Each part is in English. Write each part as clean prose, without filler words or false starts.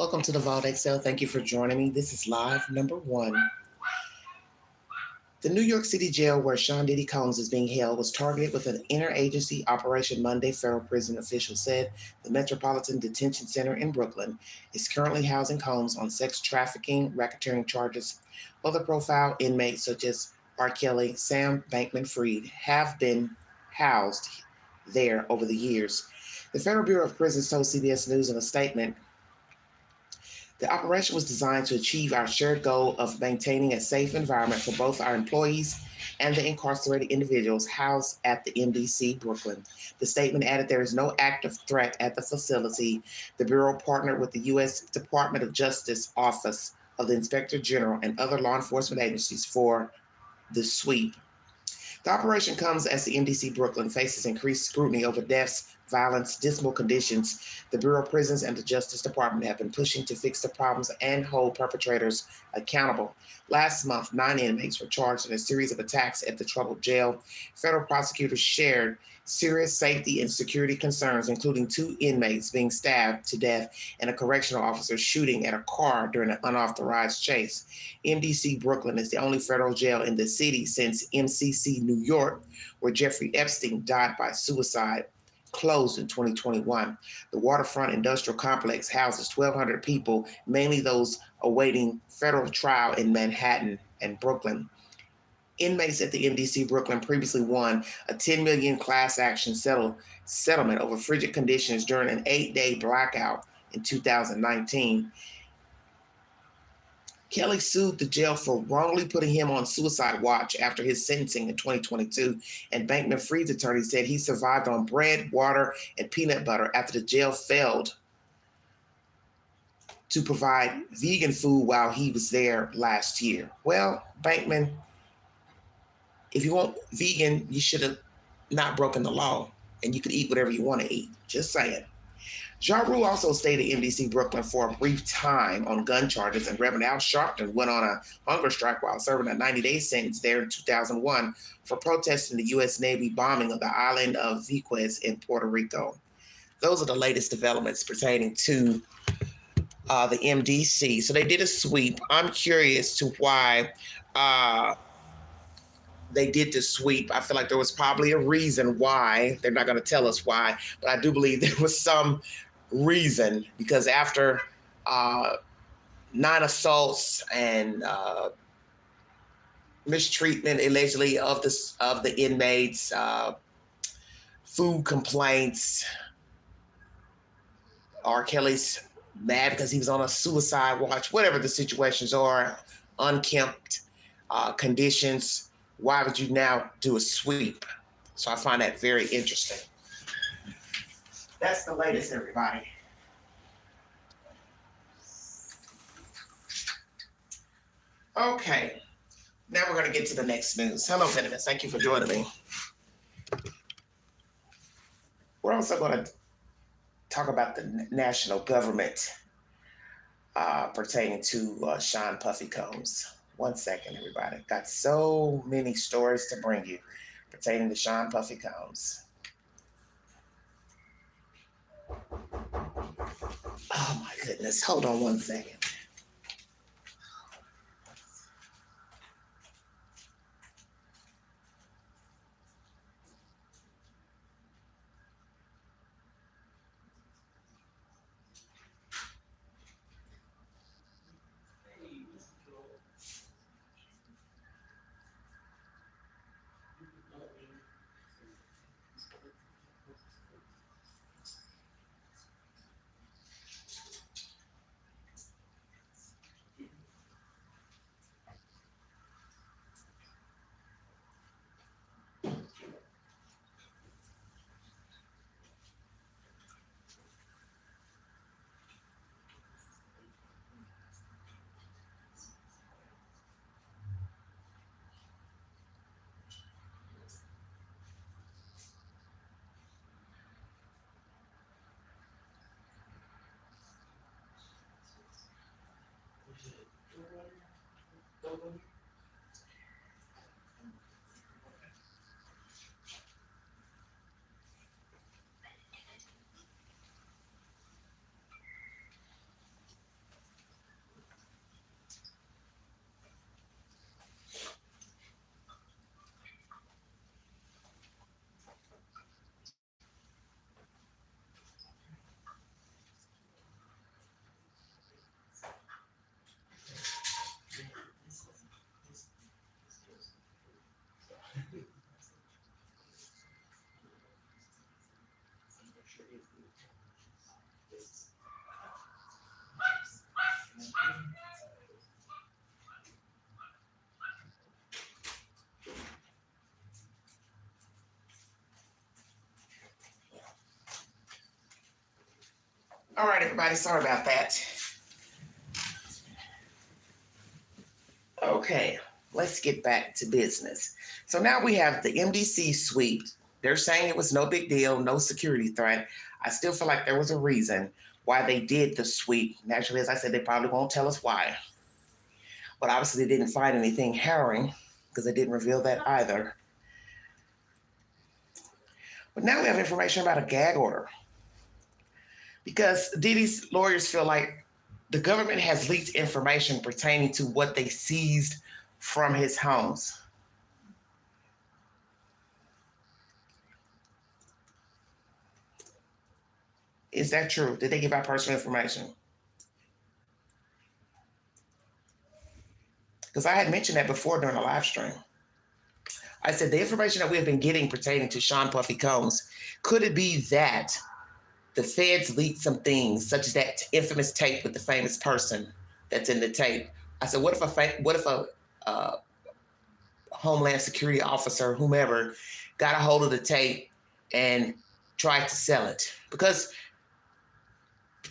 Welcome to the Vault Excel. Thank you for joining me. This is live number one. The New York City jail where Sean Diddy Combs is being held was targeted with an interagency operation Monday, federal prison officials said. The Metropolitan Detention Center in Brooklyn is currently housing Combs on sex trafficking, racketeering charges. Other profile inmates such as R. Kelly, Sam Bankman-Fried have been housed there over the years. The Federal Bureau of Prisons told CBS News in a statement, the operation was designed to achieve our shared goal of maintaining a safe environment for both our employees and the incarcerated individuals housed at the MDC Brooklyn. The statement added there is no active threat at the facility. The Bureau partnered with the U.S. Department of Justice Office of the Inspector General and other law enforcement agencies for the sweep. The operation comes as the MDC Brooklyn faces increased scrutiny over deaths, violence, dismal conditions. The Bureau of Prisons and the Justice Department have been pushing to fix the problems and hold perpetrators accountable. Last month, 9 inmates were charged in a series of attacks at the troubled jail. Federal prosecutors shared serious safety and security concerns, including 2 inmates being stabbed to death and a correctional officer shooting at a car during an unauthorized chase. MDC Brooklyn is the only federal jail in the city since MCC New York, where Jeffrey Epstein died by suicide, closed in 2021. The waterfront industrial complex houses 1,200 people, mainly those awaiting federal trial in Manhattan and Brooklyn. Inmates at the MDC Brooklyn previously won a $10 million class action settlement over frigid conditions during an 8-day blackout in 2019. Kelly sued the jail for wrongly putting him on suicide watch after his sentencing in 2022, and Bankman-Fried's attorney said he survived on bread, water, and peanut butter after the jail failed to provide vegan food while he was there last year. Well, Bankman, if you want vegan, you should have not broken the law, and you could eat whatever you want to eat. Just saying. Ja Rule also stayed at MDC Brooklyn for a brief time on gun charges, and Reverend Al Sharpton went on a hunger strike while serving a 90-day sentence there in 2001 for protesting the U.S. Navy bombing of the island of Vieques in Puerto Rico. Those are the latest developments pertaining to the MDC. So they did a sweep. I'm curious to why they did the sweep. I feel like there was probably a reason why. They're not going to tell us why, but I do believe there was some reason, because after 9 assaults and mistreatment allegedly of the inmates, food complaints, R. Kelly's mad because he was on a suicide watch, whatever the situations are, unkempt conditions, why would you now do a sweep? So I find that very interesting. That's the latest, everybody. Okay, now we're going to get to the next news. Hello, Venomous. Thank you for joining me. We're also going to talk about the national government pertaining to Sean Puffy Combs. 1 second, everybody. Got so many stories to bring you pertaining to Sean Puffy Combs. Oh my goodness. Hold on 1 second. All right, everybody, sorry about that. Okay, let's get back to business. So now we have the MDC sweep. They're saying it was no big deal, no security threat. I still feel like there was a reason why they did the sweep. Naturally, as I said, they probably won't tell us why. But obviously, they didn't find anything harrowing because they didn't reveal that either. But now we have information about a gag order. Because Diddy's lawyers feel like the government has leaked information pertaining to what they seized from his homes. Is that true? Did they give out personal information? Because I had mentioned that before during a live stream. I said the information that we have been getting pertaining to Sean Puffy Combs, could it be that the feds leaked some things, such as that infamous tape with the famous person that's in the tape? I said, what if a Homeland Security officer, whomever, got a hold of the tape and tried to sell it? Because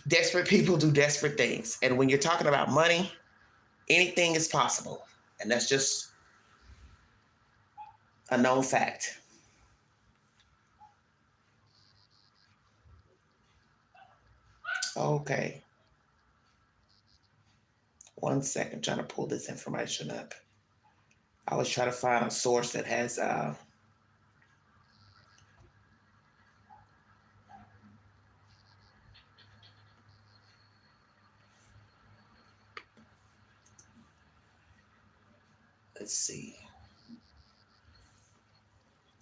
desperate people do desperate things. And when you're talking about money, anything is possible. And that's just a known fact. Okay. 1 second, trying to pull this information up. I was trying to find a source that has let's see.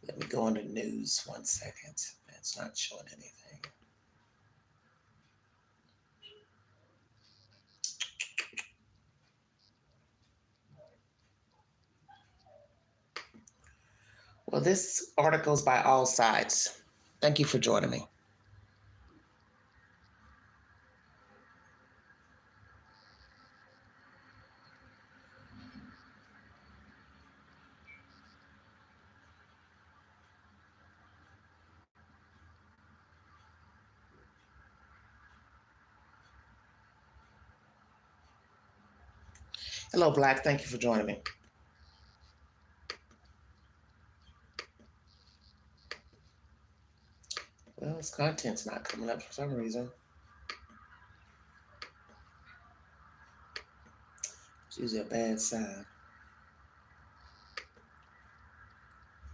Let me go into news 1 second. It's not showing anything. Well, this article is by All Sides. Thank you for joining me. Hello, Black. Thank you for joining me. Well, this content's not coming up for some reason. It's usually a bad sign.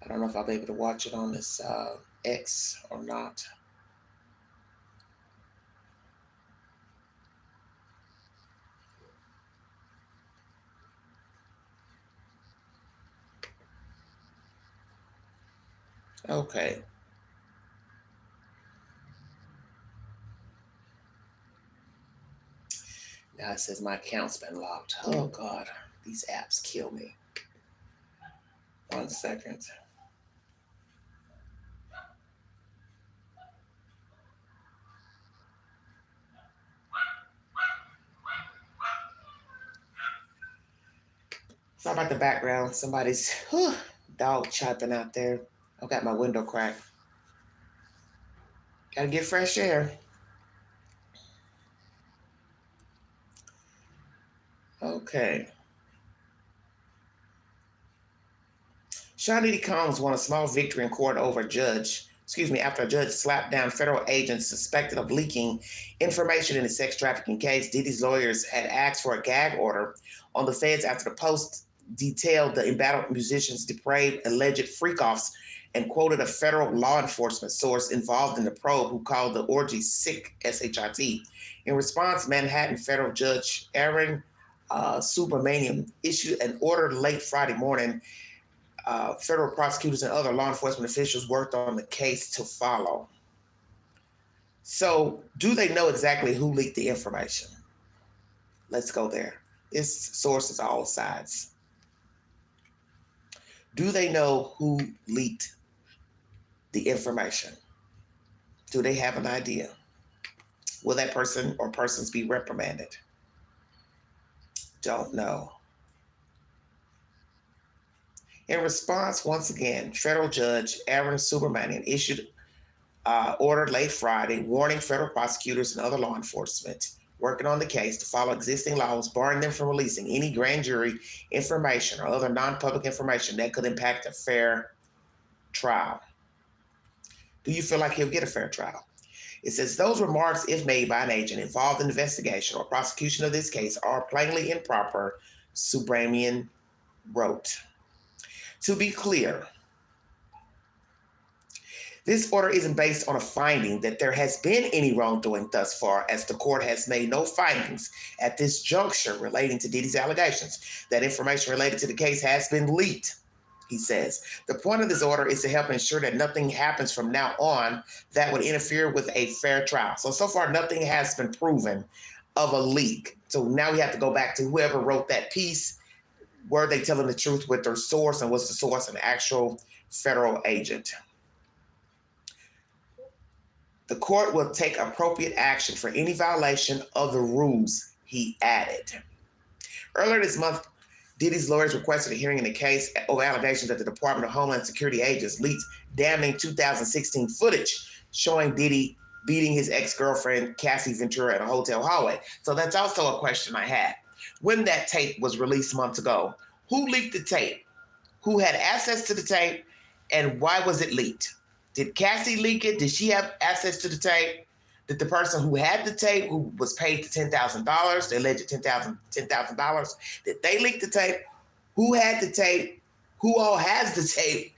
I don't know if I'll be able to watch it on this X or not. Okay. Now it says my account's been locked. Oh, God. These apps kill me. 1 second. Sorry about the background. Somebody's dog chopping out there. I've got my window cracked. Gotta get fresh air. Okay. Sean Diddy Combs won a small victory in court after a judge slapped down federal agents suspected of leaking information in a sex trafficking case. Diddy's lawyers had asked for a gag order on the feds after the Post detailed the embattled musician's depraved alleged freak-offs and quoted a federal law enforcement source involved in the probe who called the orgy sick, S-H-I-T. In response, Manhattan federal judge Aaron Subramanian issued an order late Friday morning. Federal prosecutors and other law enforcement officials worked on the case to follow. So, do they know exactly who leaked the information? Let's go there. This source is All Sides. Do they know who leaked the information? Do they have an idea? Will that person or persons be reprimanded? Don't know. In response, once again, federal judge Aaron Subramanian issued order late Friday warning federal prosecutors and other law enforcement working on the case to follow existing laws, barring them from releasing any grand jury information or other non-public information that could impact a fair trial. Do you feel like he'll get a fair trial? It says those remarks, if made by an agent involved in investigation or prosecution of this case, are plainly improper, Subramanian wrote. To be clear, this order isn't based on a finding that there has been any wrongdoing thus far, as the court has made no findings at this juncture relating to Diddy's allegations. That information related to the case has been leaked, he says. The point of this order is to help ensure that nothing happens from now on that would interfere with a fair trial. So far, nothing has been proven of a leak. So now we have to go back to whoever wrote that piece. Were they telling the truth with their source, and was the source an actual federal agent? The court will take appropriate action for any violation of the rules, he added. Earlier this month, Diddy's lawyers requested a hearing in the case over allegations that the Department of Homeland Security agents leaked damning 2016 footage showing Diddy beating his ex-girlfriend, Cassie Ventura, at a hotel hallway. So that's also a question I had. When that tape was released months ago, who leaked the tape? Who had access to the tape, and why was it leaked? Did Cassie leak it? Did she have access to the tape? Did the person who had the tape, who was paid the $10,000, the alleged $10,000, did they leak the tape? Who had the tape? Who all has the tape?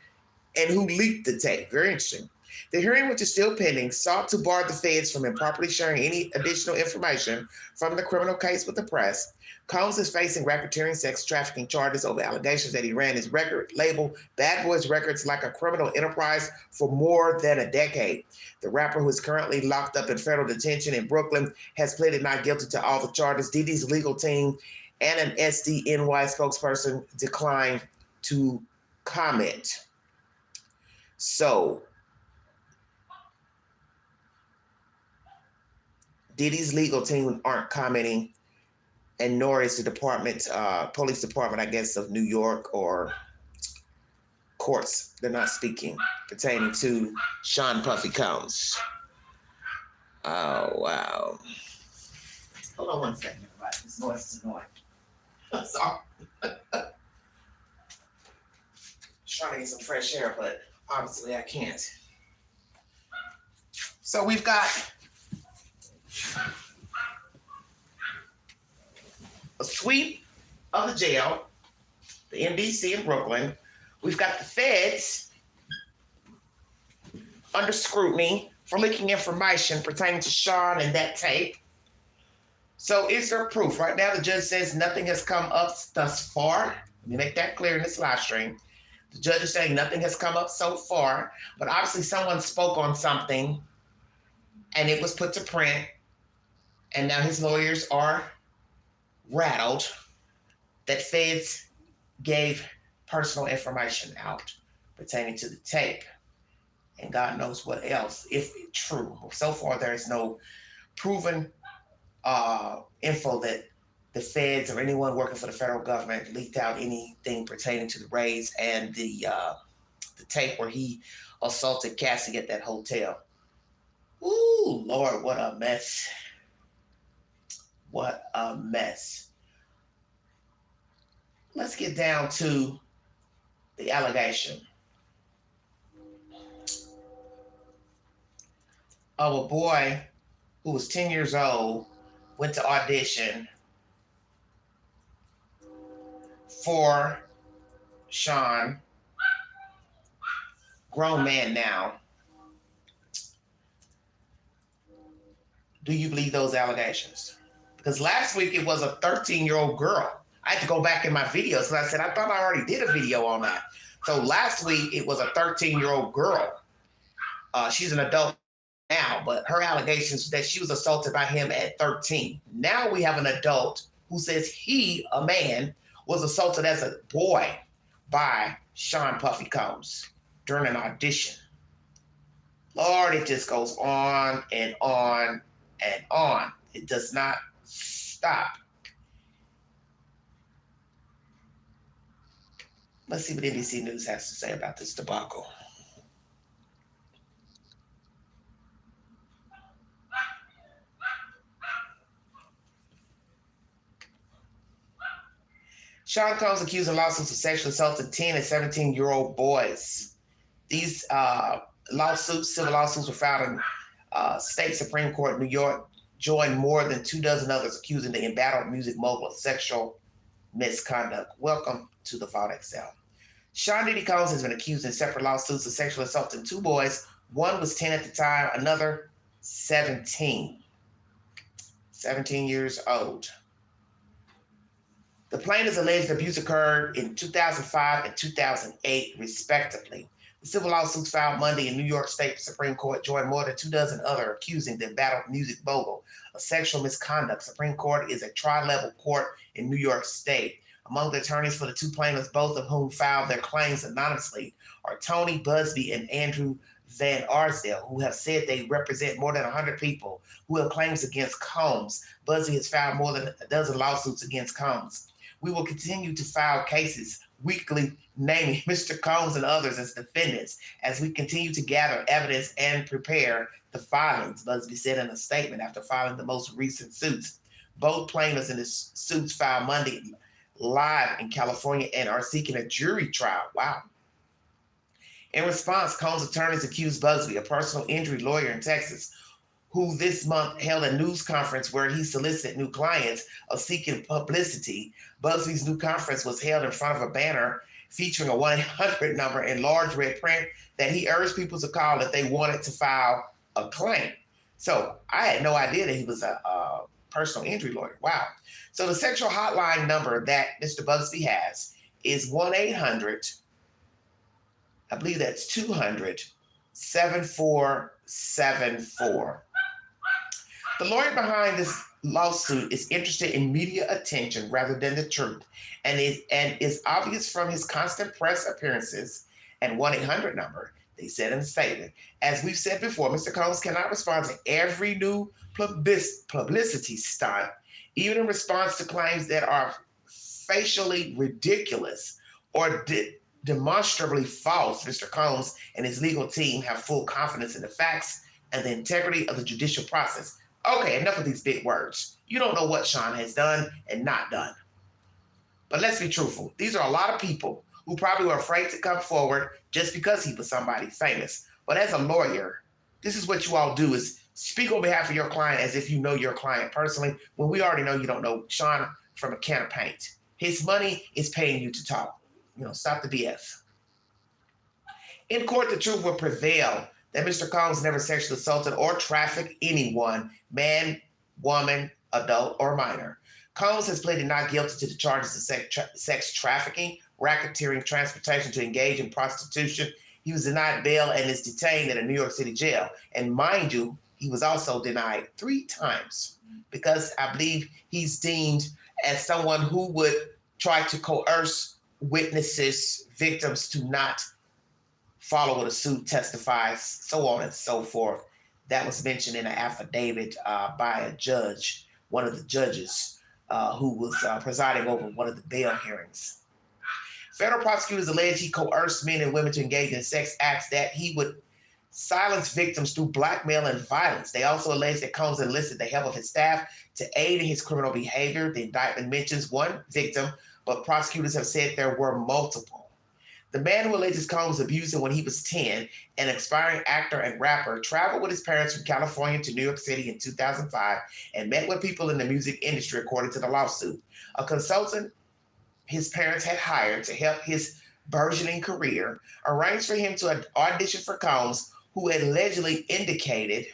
And who leaked the tape? Very interesting. The hearing, which is still pending, sought to bar the feds from improperly sharing any additional information from the criminal case with the press. Combs is facing racketeering sex trafficking charges over allegations that he ran his record label, Bad Boys Records, like a criminal enterprise for more than a decade. The rapper, who is currently locked up in federal detention in Brooklyn, has pleaded not guilty to all the charges. Diddy's legal team and an SDNY spokesperson declined to comment. So, Diddy's legal team aren't commenting, and nor is the police department, I guess, of New York, or courts. They're not speaking pertaining to Sean Puffy Combs. Oh, wow. Hold on one second, everybody. This noise is annoying. I'm sorry. Just trying to get some fresh air, but obviously I can't. So we've got a sweep of the jail, the MDC in Brooklyn. We've got the feds under scrutiny for leaking information pertaining to Sean and that tape. So is there proof? Right now, the judge says nothing has come up thus far. Let me make that clear in this live stream. The judge is saying nothing has come up so far, but obviously someone spoke on something and it was put to print, and now his lawyers are rattled that feds gave personal information out pertaining to the tape, and God knows what else, if true. So far, there is no proven info that the feds or anyone working for the federal government leaked out anything pertaining to the raids and the tape where he assaulted Cassie at that hotel. Ooh, Lord, what a mess. What a mess. Let's get down to the allegation of a boy who was 10 years old, went to audition for Sean, grown man now. Do you believe those allegations? Because last week it was a 13-year-old girl. I had to go back in my videos, and I said, I thought I already did a video on that. So last week it was a 13-year-old girl. She's an adult now, but her allegations that she was assaulted by him at 13. Now we have an adult who says he, a man, was assaulted as a boy by Sean Puffy Combs during an audition. Lord, it just goes on and on and on. It does not stop. Let's see what NBC News has to say about this debacle. Sean Combs accused in lawsuits of sexually assaulting 10 and 17-year-old boys. These civil lawsuits were filed in state Supreme Court in New York, joined more than 24 others accusing the embattled music mogul of sexual misconduct. Welcome to the Vault XL. Sean Diddy Combs has been accused in separate lawsuits of sexual assaulting 2 boys. One was 10 at the time, another 17. 17 years old. The plaintiffs alleged abuse occurred in 2005 and 2008, respectively. The civil lawsuits filed Monday in New York State Supreme Court joined more than 24 others accusing the embattled music mogul of sexual misconduct. Supreme Court is a tri-level court in New York State. Among the attorneys for the 2 plaintiffs, both of whom filed their claims anonymously, are Tony Busby and Andrew Van Arsdale, who have said they represent more than 100 people who have claims against Combs. Busby has filed more than a dozen lawsuits against Combs. We will continue to file cases weekly naming Mr. Combs and others as defendants as we continue to gather evidence and prepare the filings, Busby said in a statement after filing the most recent suits. Both plaintiffs in the suits filed Monday live in California and are seeking a jury trial. Wow. In response, Combs' attorneys accused Busby, a personal injury lawyer in Texas, who this month held a news conference where he solicited new clients, of seeking publicity. Busby's new conference was held in front of a banner featuring a 1-800 number in large red print that he urged people to call if they wanted to file a claim. So I had no idea that he was a personal injury lawyer. Wow. So the sexual hotline number that Mr. Busby has is 1-800, I believe that's 200-7474. The lawyer behind this lawsuit is interested in media attention rather than the truth, and is obvious from his constant press appearances and 1-800 number, they said in a statement. As we've said before, Mr. Combs cannot respond to every new publicity stunt, even in response to claims that are facially ridiculous or demonstrably false. Mr. Combs and his legal team have full confidence in the facts and the integrity of the judicial process. Okay, enough of these big words. You don't know what Sean has done and not done. But let's be truthful. These are a lot of people who probably were afraid to come forward just because he was somebody famous. But as a lawyer, this is what you all do, is speak on behalf of your client as if you know your client personally, when we already know you don't know Sean from a can of paint. His money is paying you to talk. Stop the BS. In court, the truth will prevail that Mr. Combs never sexually assaulted or trafficked anyone, man, woman, adult, or minor. Combs has pleaded not guilty to the charges of sex trafficking, racketeering, transportation to engage in prostitution. He was denied bail and is detained at a New York City jail. And mind you, he was also denied 3 times because I believe he's deemed as someone who would try to coerce witnesses, victims to not follow what a suit testifies, so on and so forth. That was mentioned in an affidavit by a judge, one of the judges who was presiding over one of the bail hearings. Federal prosecutors allege he coerced men and women to engage in sex acts, that he would silence victims through blackmail and violence. They also allege that Combs enlisted the help of his staff to aid in his criminal behavior. The indictment mentions 1 victim, but prosecutors have said there were multiple. The man who alleges Combs abused him when he was 10, an aspiring actor and rapper, traveled with his parents from California to New York City in 2005 and met with people in the music industry, according to the lawsuit. A consultant his parents had hired to help his burgeoning career arranged for him to audition for Combs, who allegedly indicated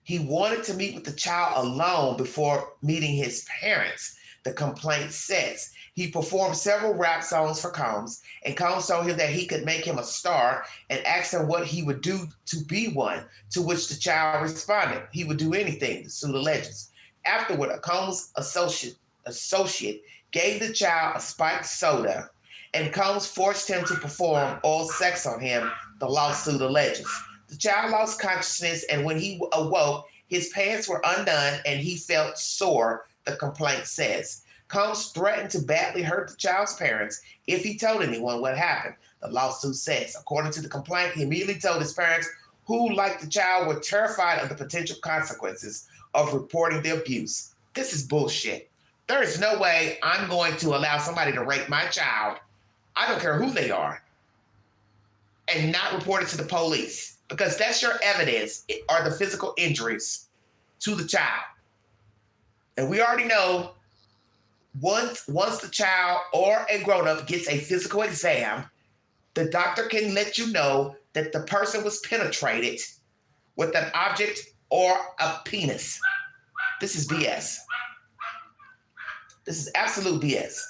he wanted to meet with the child alone before meeting his parents. The complaint says he performed several rap songs for Combs, and Combs told him that he could make him a star and asked him what he would do to be one, to which the child responded he would do anything, the suit alleges. Afterward, a Combs associate gave the child a spiked soda, and Combs forced him to perform oral sex on him, the lawsuit alleges. The child lost consciousness, and when he awoke, his pants were undone and he felt sore, the complaint says. Combs threatened to badly hurt the child's parents if he told anyone what happened, the lawsuit says. According to the complaint, he immediately told his parents, who, like the child, were terrified of the potential consequences of reporting the abuse. This is bullshit. There is no way I'm going to allow somebody to rape my child, I don't care who they are, and not report it to the police, because that's your evidence, are the physical injuries to the child. And we already know once the child or a grown-up gets a physical exam, the doctor can let you know that the person was penetrated with an object or a penis. This is BS. This is absolute BS.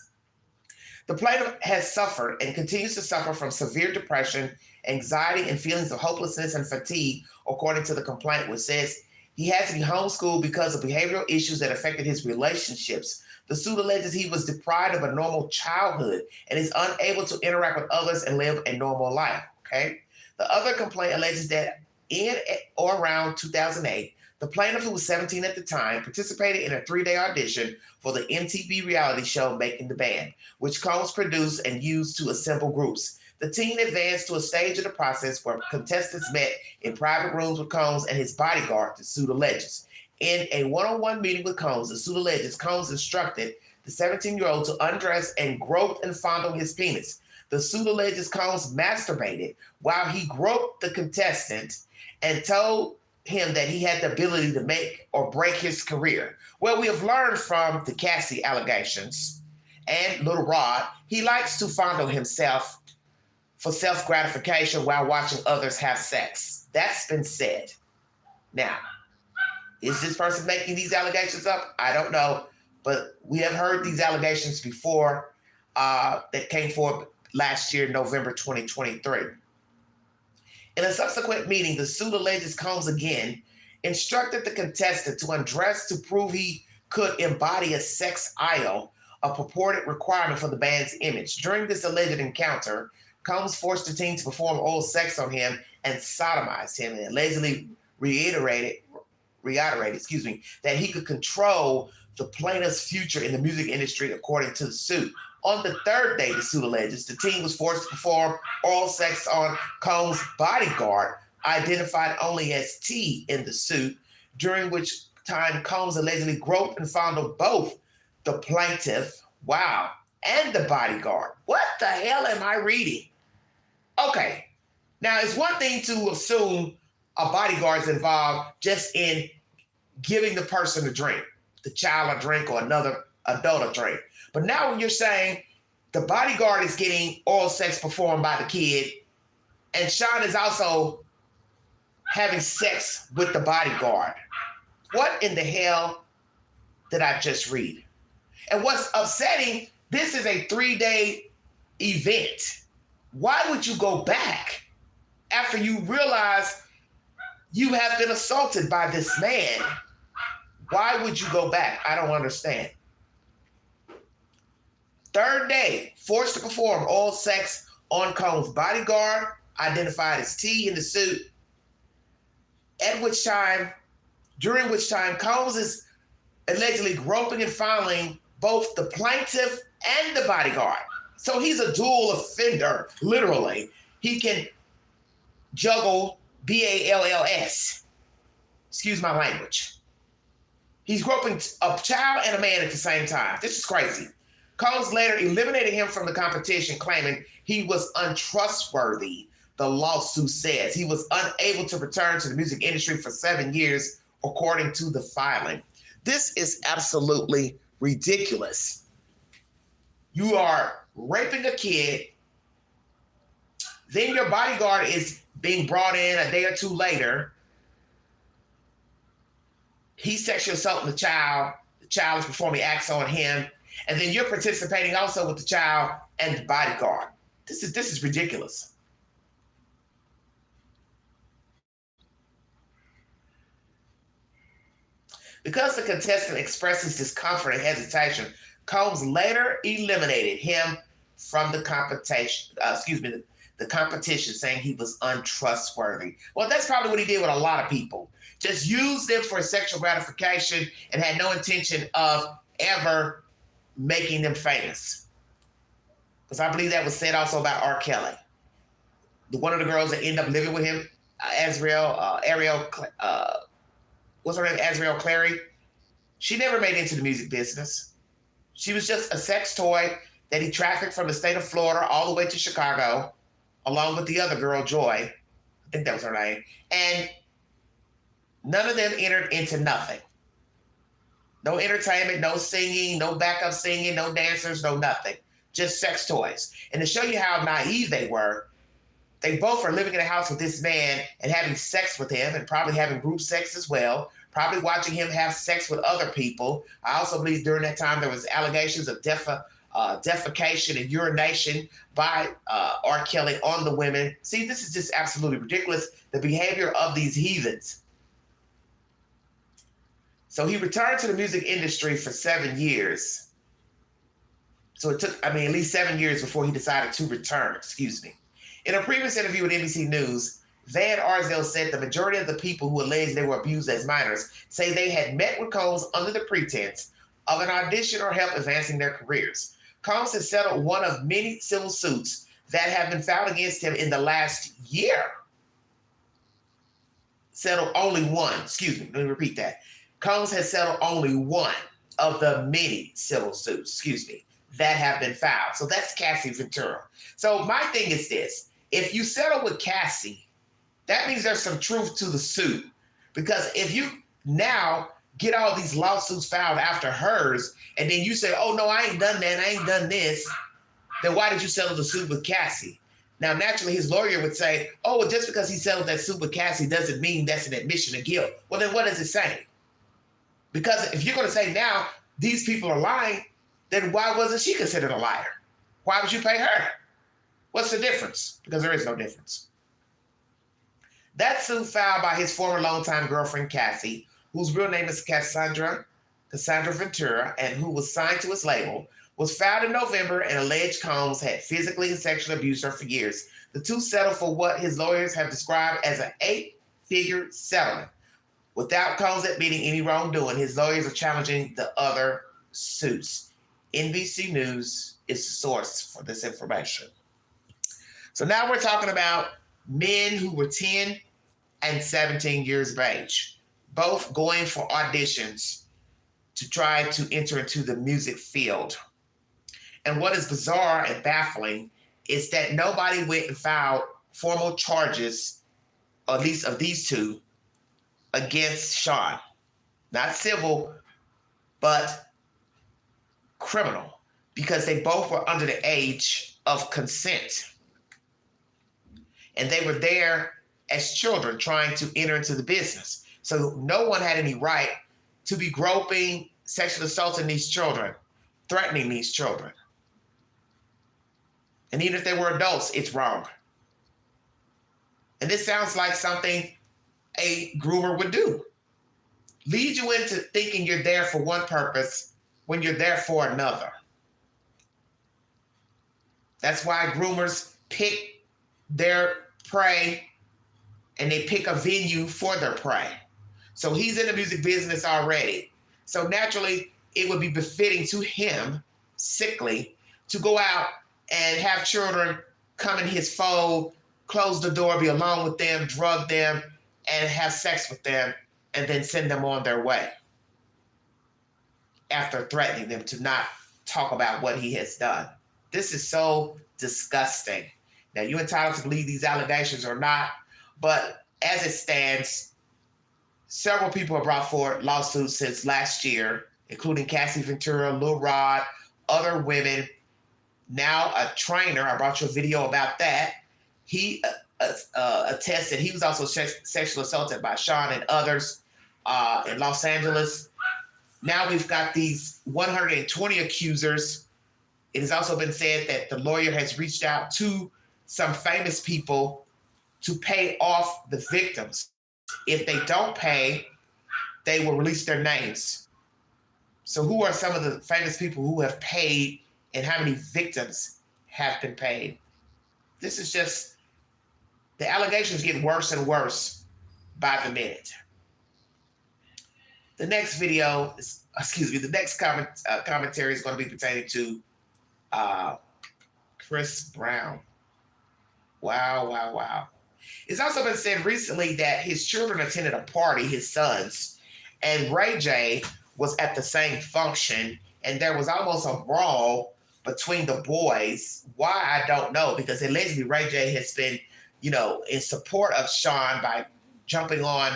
The plaintiff has suffered and continues to suffer from severe depression, anxiety, and feelings of hopelessness and fatigue, according to the complaint, which says he had to be homeschooled because of behavioral issues that affected his relationships. The suit alleges he was deprived of a normal childhood and is unable to interact with others and live a normal life, okay? The other complaint alleges that in or around 2008, the plaintiff, who was 17 at the time, participated in a 3-day audition for the MTV reality show Making the Band, which Combs produced and used to assemble groups. The teen advanced to a stage of the process where contestants met in private rooms with Combs and his bodyguard, the suit alleges. In a one-on-one meeting with Combs, the suit alleges Combs instructed the 17-year-old to undress and grope and fondle his penis. The suit alleges Combs masturbated while he groped the contestant and told him that he had the ability to make or break his career. Well, we have learned from the Cassie allegations and Little Rod, he likes to fondle himself for self-gratification while watching others have sex. That's been said. Now, is this person making these allegations up? I don't know, but we have heard these allegations before that came forward last year, November 2023. In a subsequent meeting, the suit alleges Combs again instructed the contestant to undress to prove he could embody a sex idol, a purported requirement for the band's image. During this alleged encounter, Combs forced the teen to perform oral sex on him and sodomized him, and allegedly reiterated that he could control the plaintiff's future in the music industry, according to the suit. On the third day, the suit alleges, the teen was forced to perform oral sex on Combs' bodyguard, identified only as T in the suit, during which time Combs allegedly groped and fondled both the plaintiff, wow, and the bodyguard. What the hell am I reading? Okay, now it's one thing to assume a bodyguard's involved just in giving the person a drink, the child a drink or another adult a drink. But now when you're saying the bodyguard is getting oral sex performed by the kid, and Sean is also having sex with the bodyguard, what in the hell did I just read? And what's upsetting, this is a 3-day event. Why would you go back after you realize you have been assaulted by this man? Why would you go back? I don't understand. Third day, forced to perform oral sex on Combs' bodyguard, identified as T in the suit, during which time Combs is allegedly groping and fondling both the plaintiff and the bodyguard. So he's a dual offender, literally. He can juggle BALLS. Excuse my language. He's groping a child and a man at the same time. This is crazy. Combs later eliminated him from the competition, claiming he was untrustworthy, the lawsuit says. He was unable to return to the music industry for 7 years, according to the filing. This is absolutely ridiculous. You are raping a kid, then your bodyguard is being brought in a day or two later. He's sexually assaulting the child is performing acts on him, and then you're participating also with the child and the bodyguard. This is ridiculous. Because the contestant expresses discomfort and hesitation, Combs later eliminated him from the competition. the competition, saying he was untrustworthy. Well, that's probably what he did with a lot of people. Just used them for sexual gratification and had no intention of ever making them famous. Because I believe that was said also about R. Kelly. One of the girls that ended up living with him, what's her name? Azriel Clary. She never made it into the music business. She was just a sex toy that he trafficked from the state of Florida all the way to Chicago, along with the other girl, Joy. I think that was her name. And none of them entered into nothing. No entertainment, no singing, no backup singing, no dancers, no nothing. Just sex toys. And to show you how naive they were, they both are living in a house with this man and having sex with him and probably having group sex as well, probably watching him have sex with other people. I also believe during that time there was allegations of defecation and urination by R. Kelly on the women. See, this is just absolutely ridiculous, the behavior of these heathens. So he returned to the music industry for 7 years. So it took, at least 7 years before he decided to return, In a previous interview with NBC News, Van Arsdale said the majority of the people who alleged they were abused as minors say they had met with Combs under the pretense of an audition or help advancing their careers. Combs has settled one of many civil suits that have been filed against him in the last year. Settled only one, let me repeat that. Combs has settled only one of the many civil suits, that have been filed. So that's Cassie Ventura. So my thing is this. If you settle with Cassie, that means there's some truth to the suit. Because if you now get all these lawsuits filed after hers, and then you say, oh, no, I ain't done that, I ain't done this, then why did you settle the suit with Cassie? Now, naturally, his lawyer would say, oh, well, just because he settled that suit with Cassie doesn't mean that's an admission of guilt. Well, then what does it say? Because if you're going to say now these people are lying, then why wasn't she considered a liar? Why would you pay her? What's the difference? Because there is no difference. That suit filed by his former longtime girlfriend, Cassie, whose real name is Cassandra Ventura, and who was signed to his label, was filed in November and alleged Combs had physically and sexually abused her for years. The two settled for what his lawyers have described as an 8-figure settlement. Without Combs admitting any wrongdoing, his lawyers are challenging the other suits. NBC News is the source for this information. So now we're talking about men who were 10 and 17 years of age, both going for auditions to try to enter into the music field. And what is bizarre and baffling is that nobody went and filed formal charges, at least of these two, against Sean. Not civil, but criminal, because they both were under the age of consent. And they were there as children trying to enter into the business. So no one had any right to be groping, sexually assaulting these children, threatening these children. And even if they were adults, it's wrong. And this sounds like something a groomer would do. Lead you into thinking you're there for one purpose when you're there for another. That's why groomers pick their prey and they pick a venue for their prey. So he's in the music business already. So naturally, it would be befitting to him, sickly, to go out and have children come in his fold, close the door, be alone with them, drug them, and have sex with them, and then send them on their way after threatening them to not talk about what he has done. This is so disgusting. Now, you're entitled to believe these allegations or not, but as it stands, several people have brought forward lawsuits since last year, including Cassie Ventura, Lil Rod, other women. Now a trainer, I brought you a video about that. He attested he was also sexually assaulted by Sean and others in Los Angeles. Now we've got these 120 accusers. It has also been said that the lawyer has reached out to some famous people to pay off the victims. If they don't pay, they will release their names. So who are some of the famous people who have paid and how many victims have been paid? This is just, the allegations get worse and worse by the minute. The next video is, the next commentary is going to be pertaining to Chris Brown. Wow, wow, wow. It's also been said recently that his children attended a party, his sons, and Ray J was at the same function, and there was almost a brawl between the boys. Why, I don't know, because allegedly Ray J has been, in support of Sean by jumping on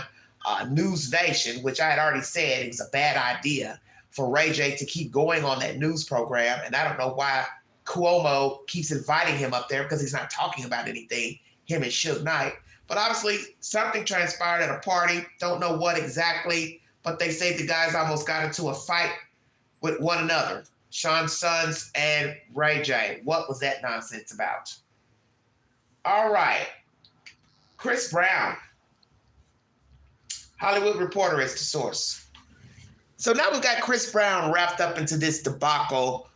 News Nation, which I had already said it was a bad idea for Ray J to keep going on that news program. And I don't know why Cuomo keeps inviting him up there, because he's not talking about anything, him and Suge Knight. But obviously something transpired at a party. Don't know what exactly, but they say the guys almost got into a fight with one another, Sean's sons and Ray J. What was that nonsense about? All right. Chris Brown. Hollywood Reporter is the source. So now we've got Chris Brown wrapped up into this debacle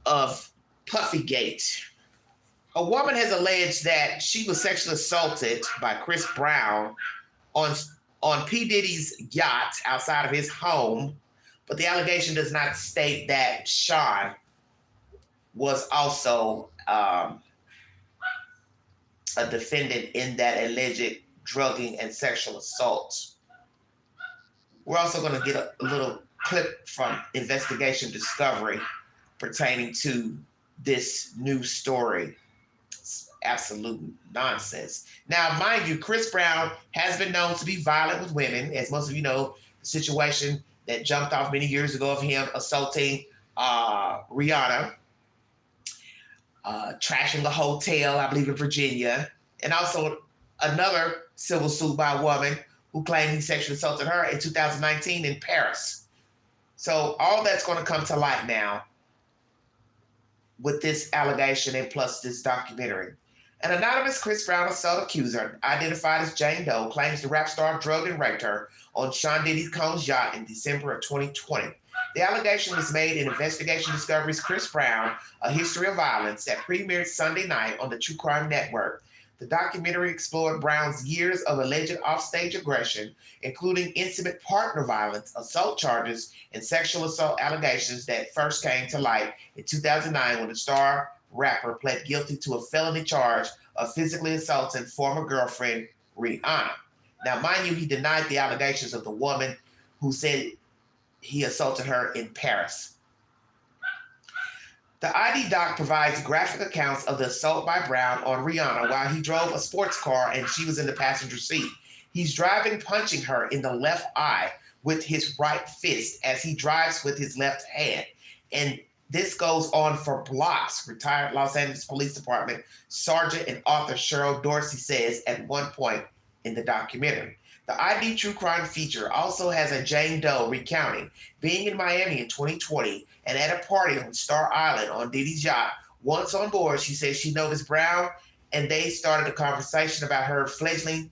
of Puffygate. A woman has alleged that she was sexually assaulted by Chris Brown on P. Diddy's yacht outside of his home, but the allegation does not state that Sean was also a defendant in that alleged drugging and sexual assault. We're also going to get a little clip from Investigation Discovery pertaining to this new story. It's absolute nonsense. Now, mind you, Chris Brown has been known to be violent with women, as most of you know, the situation that jumped off many years ago of him assaulting Rihanna, trashing a hotel, I believe in Virginia, and also another civil suit by a woman who claimed he sexually assaulted her in 2019 in Paris. So all that's going to come to light now with this allegation and plus this documentary. An anonymous Chris Brown assault accuser, identified as Jane Doe, claims the rap star drugged and raped her on Sean Diddy Combs' yacht in December of 2020. The allegation was made in Investigation Discovery's Chris Brown, A History of Violence, that premiered Sunday night on the True Crime Network. The documentary explored Brown's years of alleged offstage aggression, including intimate partner violence, assault charges, and sexual assault allegations that first came to light in 2009 when the star rapper pled guilty to a felony charge of physically assaulting former girlfriend Rihanna. Now, mind you, he denied the allegations of the woman who said he assaulted her in Paris. The ID doc provides graphic accounts of the assault by Brown on Rihanna while he drove a sports car and she was in the passenger seat. He's driving, punching her in the left eye with his right fist as he drives with his left hand. And this goes on for blocks, retired Los Angeles Police Department Sergeant and author Cheryl Dorsey says at one point in the documentary. The ID True Crime feature also has a Jane Doe recounting being in Miami in 2020 and at a party on Star Island on Diddy's yacht. Once on board, she says she noticed Brown and they started a conversation about her fledgling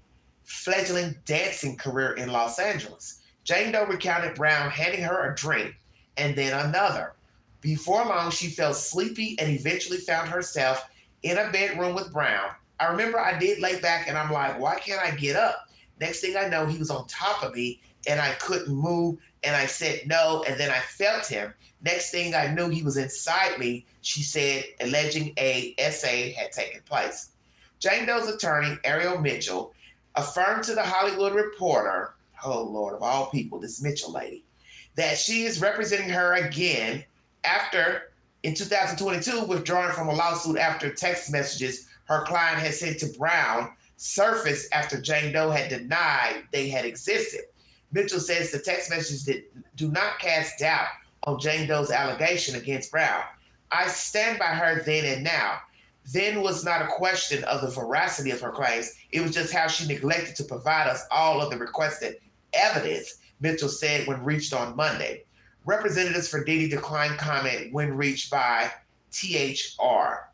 dancing career in Los Angeles. Jane Doe recounted Brown handing her a drink and then another. Before long, she felt sleepy and eventually found herself in a bedroom with Brown. I remember I did lay back and I'm like, why can't I get up? Next thing I know, he was on top of me and I couldn't move. And I said no, and then I felt him. Next thing I knew, he was inside me, she said, alleging a SA had taken place. Jane Doe's attorney, Ariel Mitchell, affirmed to the Hollywood Reporter, oh Lord, of all people, this Mitchell lady, that she is representing her again after, in 2022, withdrawing from a lawsuit after text messages her client had sent to Brown surfaced after Jane Doe had denied they had existed. Mitchell says the text messages do not cast doubt on Jane Doe's allegation against Brown. I stand by her then and now. Then was not a question of the veracity of her claims. It was just how she neglected to provide us all of the requested evidence, Mitchell said when reached on Monday. Representatives for Diddy declined comment when reached by THR.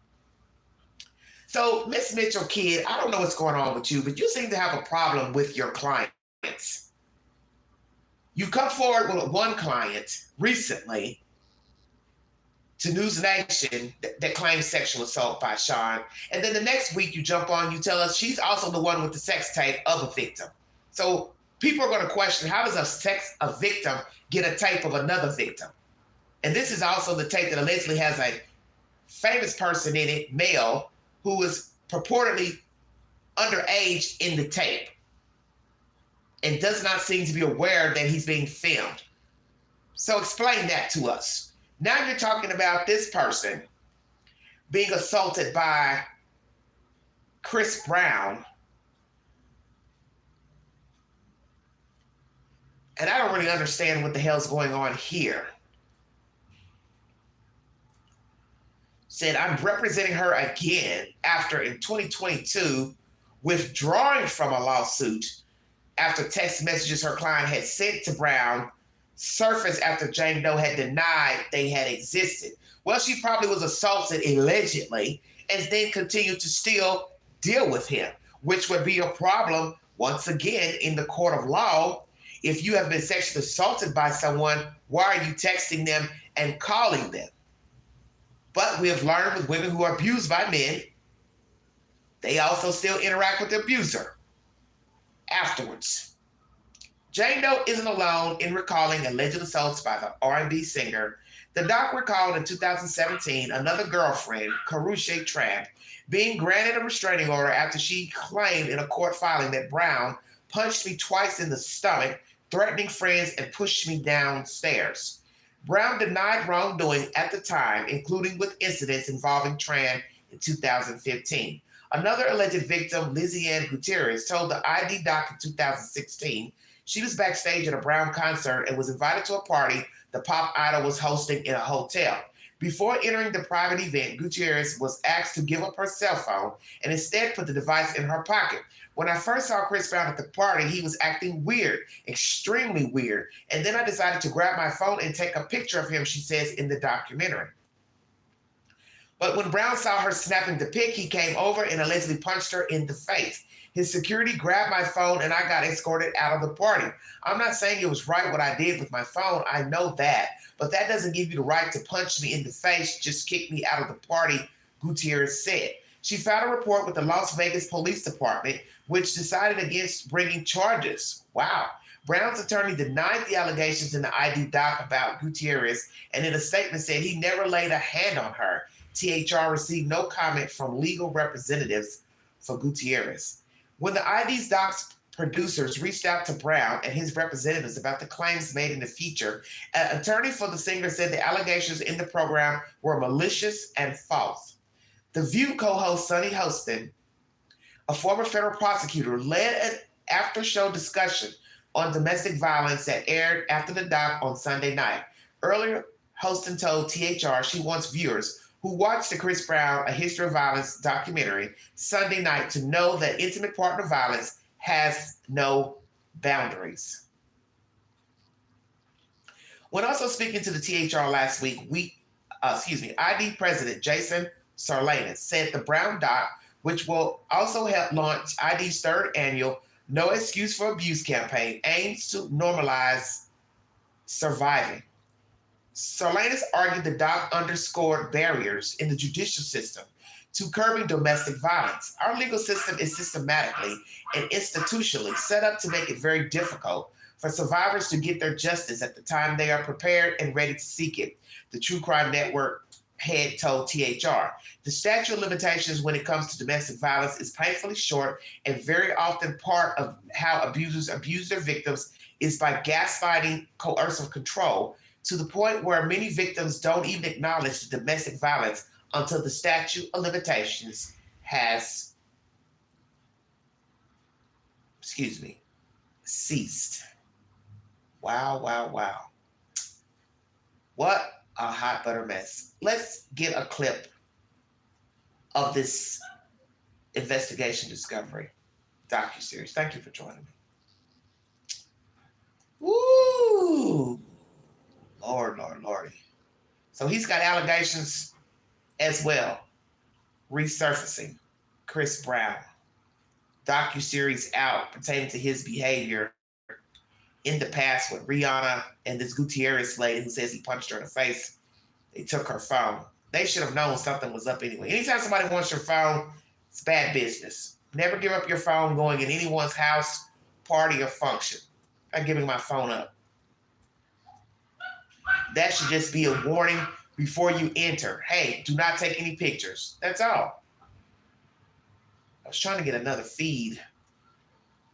So, Miss Mitchell, kid, I don't know what's going on with you, but you seem to have a problem with your clients. You've come forward with one client recently to News Nation that claims sexual assault by Sean. And then the next week you jump on, you tell us she's also the one with the sex tape of a victim. So people are going to question, how does a victim get a tape of another victim? And this is also the tape that allegedly has a famous person in it, male, who was purportedly underage in the tape and does not seem to be aware that he's being filmed. So explain that to us. Now you're talking about this person being assaulted by Chris Brown. And I don't really understand what the hell's going on here. Said, I'm representing her again after in 2022 withdrawing from a lawsuit after text messages her client had sent to Brown surfaced after Jane Doe had denied they had existed. Well, she probably was assaulted allegedly and then continued to still deal with him, which would be a problem once again in the court of law. If you have been sexually assaulted by someone, why are you texting them and calling them? But we have learned with women who are abused by men, they also still interact with the abuser afterwards. Jane Doe isn't alone in recalling alleged assaults by the R&B singer. The doc recalled in 2017 another girlfriend, Karrueche Tramp, being granted a restraining order after she claimed in a court filing that Brown punched me twice in the stomach, threatening friends, and pushed me downstairs. Brown denied wrongdoing at the time, including with incidents involving Tran in 2015. Another alleged victim, Lizzie Ann Gutierrez, told the ID doc in 2016 she was backstage at a Brown concert and was invited to a party the pop idol was hosting in a hotel. Before entering the private event, Gutierrez was asked to give up her cell phone and instead put the device in her pocket. When I first saw Chris Brown at the party, he was acting weird, extremely weird. And then I decided to grab my phone and take a picture of him, she says in the documentary. But when Brown saw her snapping the pic, he came over and allegedly punched her in the face. His security grabbed my phone and I got escorted out of the party. I'm not saying it was right what I did with my phone. I know that. But that doesn't give you the right to punch me in the face, just kick me out of the party, Gutierrez said. She filed a report with the Las Vegas Police Department, which decided against bringing charges. Wow. Brown's attorney denied the allegations in the ID doc about Gutierrez and in a statement said he never laid a hand on her. THR received no comment from legal representatives for Gutierrez. When the ID's doc's producers reached out to Brown and his representatives about the claims made in the feature, an attorney for the singer said the allegations in the program were malicious and false. The View co-host Sonny Hostin, a former federal prosecutor, led an after-show discussion on domestic violence that aired after the doc on Sunday night. Earlier, Hostin told THR she wants viewers who watched the Chris Brown, A History of Violence documentary Sunday night to know that intimate partner violence has no boundaries. When also speaking to the THR last week, ID President Jason Sarlanis said the Brown doc, which will also help launch ID's third annual No Excuse for Abuse campaign, aims to normalize surviving. Sarlanis argued the doc underscored barriers in the judicial system to curbing domestic violence. Our legal system is systematically and institutionally set up to make it very difficult for survivors to get their justice at the time they are prepared and ready to seek it, the True Crime Network head told THR. The statute of limitations when it comes to domestic violence is painfully short, and very often part of how abusers abuse their victims is by gaslighting coercive control, to the point where many victims don't even acknowledge the domestic violence until the statute of limitations has, ceased. Wow, wow, wow. What a hot butter mess. Let's get a clip of this investigation discovery docuseries. Thank you for joining me. Woo! Lord, Lordy. So he's got allegations as well, resurfacing. Chris Brown, docuseries out pertaining to his behavior in the past with Rihanna and this Gutierrez lady who says he punched her in the face They took her phone. They should have known something was up anyway. Anytime somebody wants your phone, it's bad business. Never give up your phone going in anyone's house, party, or function. I'm giving my phone up. That should just be a warning before you enter. Hey, do not take any pictures. That's all. I was trying to get another feed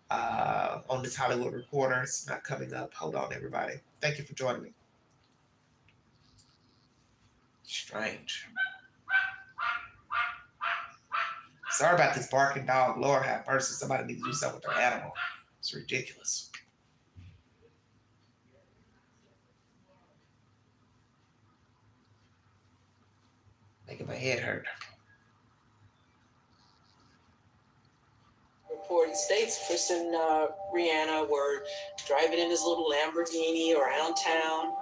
on this Hollywood Reporter. It's not coming up. Hold on, everybody. Thank you for joining me. Strange. Sorry about this barking dog. Lord have mercy. Somebody needs to do something with their animal. It's ridiculous. Making my head hurt. Report states Chris and Rihanna were driving in his little Lamborghini around town.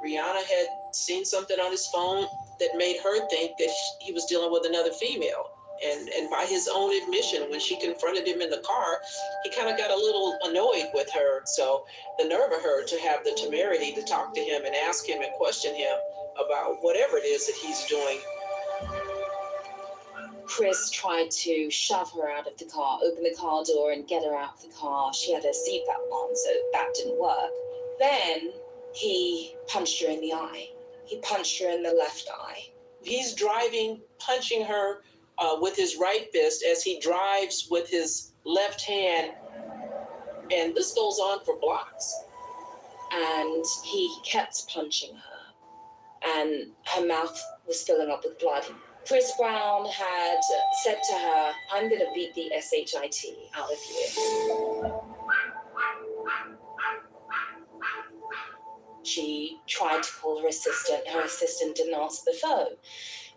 Rihanna had seen something on his phone that made her think that he was dealing with another female. And by his own admission, when she confronted him in the car, he kind of got a little annoyed with her. So the nerve of her to have the temerity to talk to him and ask him and question him about whatever it is that he's doing. Chris tried to shove her out of the car, open the car door and get her out of the car. She had her seatbelt on, so that didn't work. Then he punched her in the eye. He punched her in the left eye. He's driving, punching her with his right fist as he drives with his left hand. And this goes on for blocks. And he kept punching her. And her mouth was filling up with blood. Chris Brown had said to her, "I'm going to beat the SHIT out of you." She tried to call her assistant. Her assistant didn't answer the phone.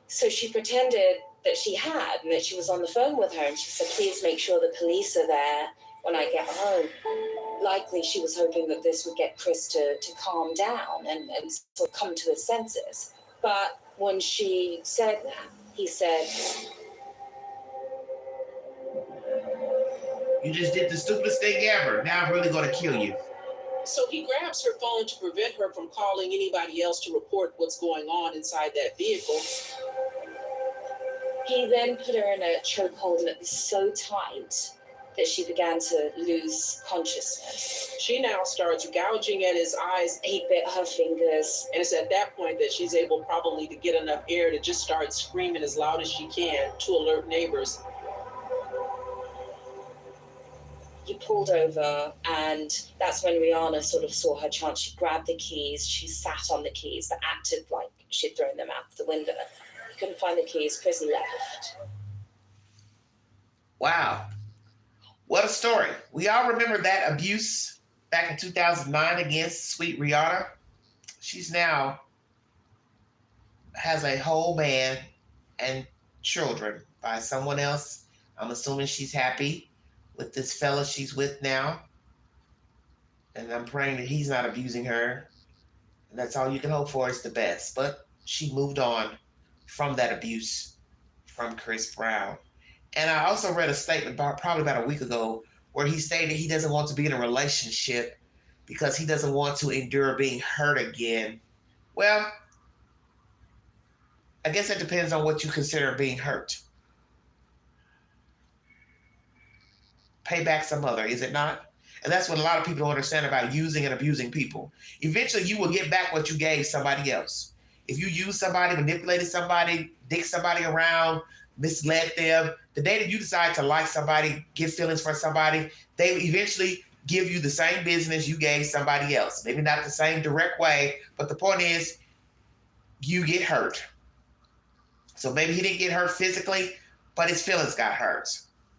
So she pretended that she had and that she was on the phone with her. And she said, "Please make sure the police are there when I get home." Likely she was hoping that this would get Chris to calm down and sort of come to his senses. But when she said that, he said, "You just did the stupidest thing ever. Now I'm really going to kill you." So he grabs her phone to prevent her from calling anybody else to report what's going on inside that vehicle. He then put her in a chokehold, and it was so tight that she began to lose consciousness. She now starts gouging at his eyes. He bit her fingers. And it's at that point that she's able probably to get enough air to just start screaming as loud as she can to alert neighbors. He pulled over, and that's when Rihanna sort of saw her chance. She grabbed the keys. She sat on the keys, but acted like she'd thrown them out the window. He couldn't find the keys. Chris left. Wow. What a story. We all remember that abuse back in 2009 against sweet Rihanna. She's now has a whole man and children by someone else. I'm assuming she's happy with this fella she's with now. And I'm praying that he's not abusing her. And that's all you can hope for is the best. But she moved on from that abuse from Chris Brown. And I also read a statement probably about a week ago where he stated he doesn't want to be in a relationship because he doesn't want to endure being hurt again. Well, I guess it depends on what you consider being hurt. Pay back some other, is it not? And that's what a lot of people don't understand about using and abusing people. Eventually, you will get back what you gave somebody else. If you use somebody, manipulated somebody, dick somebody around, misled them, the day that you decide to like somebody, get feelings for somebody, they eventually give you the same business you gave somebody else. Maybe not the same direct way, but the point is you get hurt. So maybe he didn't get hurt physically, but his feelings got hurt.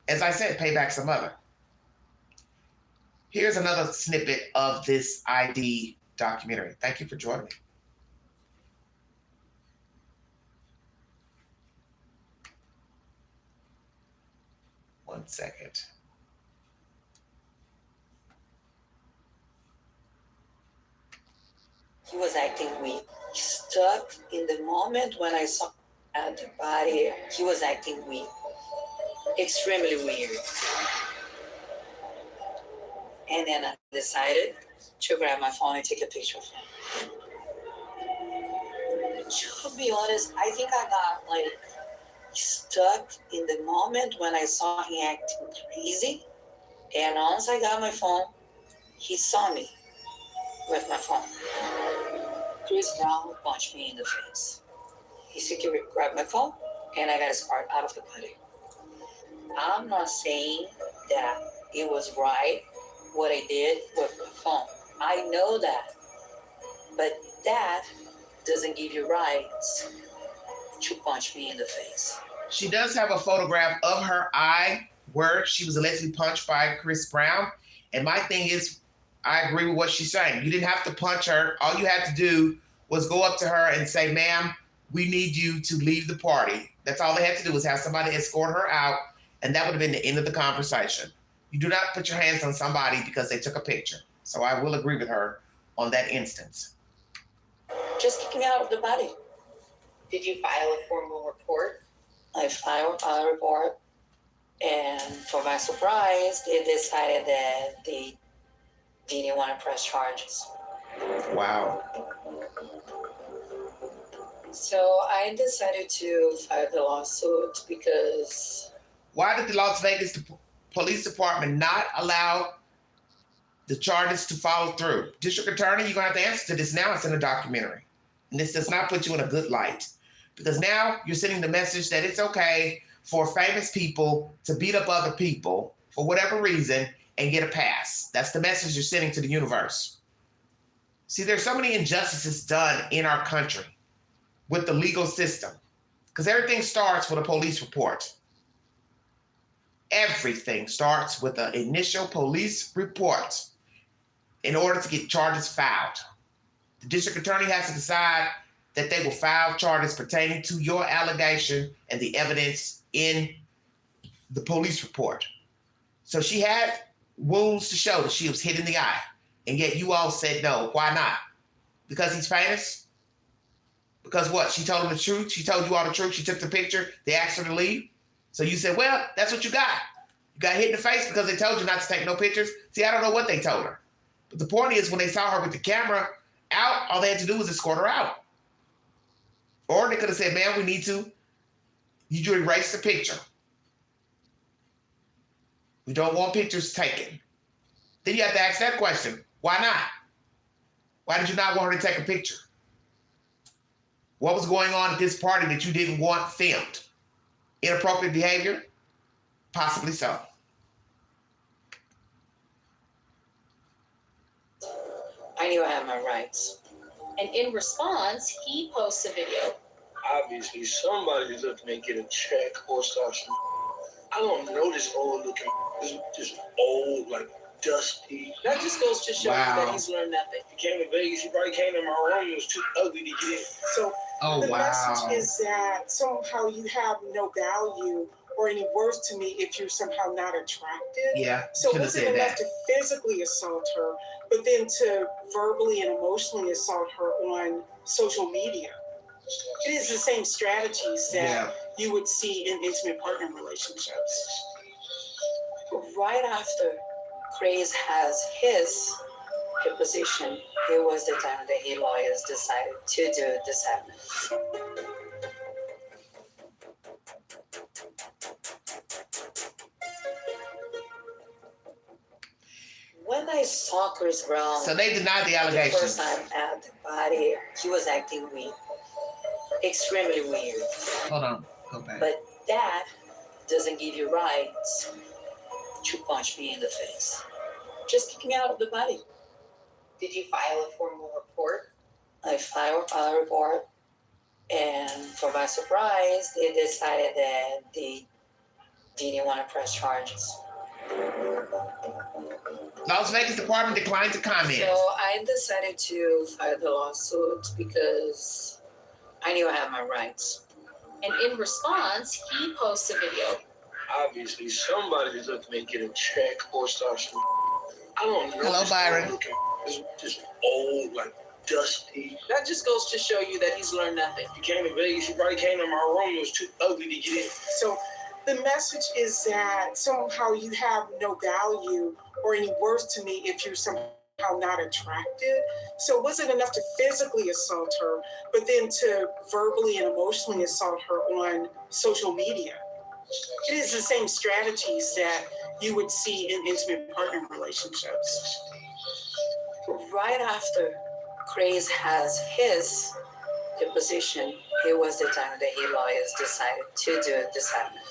As I said, pay back some other. Here's another snippet of this ID documentary. Thank you for joining me. One second. He was acting weak. Stuck in the moment when I saw the body, he was acting weak. Extremely weird. And then I decided to grab my phone and take a picture of him. To be honest, I think I got like stuck in the moment when I saw him acting crazy. And once I got my phone, he saw me with my phone. Chris Brown punched me in the face. He secretly grabbed my phone and I got his card out of the party. I'm not saying that it was right what I did with my phone. I know that. But that doesn't give you rights to punch me in the face. She does have a photograph of her eye where she was allegedly punched by Chris Brown. And my thing is, I agree with what she's saying. You didn't have to punch her. All you had to do was go up to her and say, ma'am, we need you to leave the party. That's all they had to do was have somebody escort her out, and that would have been the end of the conversation. You do not put your hands on somebody because they took a picture. So I will agree with her on that instance. Just kick me out of the party. Did you file a formal report? I filed a report, and for my surprise, they decided that they didn't want to press charges. Wow. So I decided to file the lawsuit because... Why did the Las Vegas Police Department not allow the charges to follow through? District Attorney, you're going to have to answer to this now. It's in a documentary. And this does not put you in a good light. Because now you're sending the message that it's okay for famous people to beat up other people for whatever reason and get a pass. That's the message you're sending to the universe. See, there's so many injustices done in our country with the legal system. Because everything starts with a police report. Everything starts with an initial police report in order to get charges filed. The district attorney has to decide that they will file charges pertaining to your allegation and the evidence in the police report. So she had wounds to show that she was hit in the eye, and yet you all said no. Why not? Because he's famous? Because what? She told him the truth? She told you all the truth? She took the picture? They asked her to leave? So you said, well, that's what you got. You got hit in the face because they told you not to take no pictures? See, I don't know what they told her. But the point is, when they saw her with the camera out, all they had to do was escort her out. Or they could have said, man, we need to, you erase the picture. We don't want pictures taken. Then you have to ask that question. Why not? Why did you not want her to take a picture? What was going on at this party that you didn't want filmed? Inappropriate behavior? Possibly so. I knew I had my rights. And in response, he posts a video. Obviously, somebody's looking to get a check or something. I don't know this old looking, this old, like, dusty. That just goes to show you that he's learned nothing. He came to Vegas, he probably came to my room, it was too ugly to get in. So the wow. message is that somehow you have no value or any worth to me if you're somehow not attractive. Yeah, So it should have wasn't said enough that. to physically assault her, but then to verbally and emotionally assault her on social media. It is the same strategies that Yeah. you would see in intimate partner relationships. Right after Chris has his position, it was the time that his lawyers decided to do the settlement. When I saw Chris Brown So they denied the the allegations. first time at the party, he was acting weird, extremely weird. Hold on, go back. But that doesn't give you rights to punch me in the face. Just kick me out of the party. Did you file a formal report? I filed a report, and for my surprise, they decided that they didn't want to press charges. Las Vegas Department declined to comment. So I decided to file the lawsuit because I knew I had my rights. And in response, he posts a video. Obviously, somebody's looking to get a check or something. I don't know Hello, this Byron. old looking, this old, like, dusty. That just goes to show you that he's learned nothing. He came to Vegas, he probably came to my room, it was too ugly to get in. So the message is that somehow you have no value or any worth to me if you're somehow somehow not attractive. So it wasn't enough to physically assault her, but then to verbally and emotionally assault her on social media. It is the same strategies that you would see in intimate partner relationships. Right after Chris has his deposition, it was the time that his lawyers decided to do the settlement.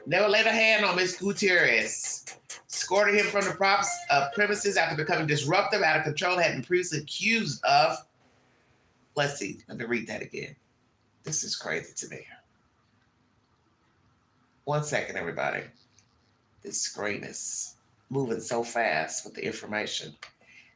Never laid a hand on Ms. Gutierrez. Escorted him from the premises after becoming disruptive, out of control, had been previously accused of. Let's see. Let me read that again. This is crazy to me. 1 second, everybody. This screen is moving so fast with the information.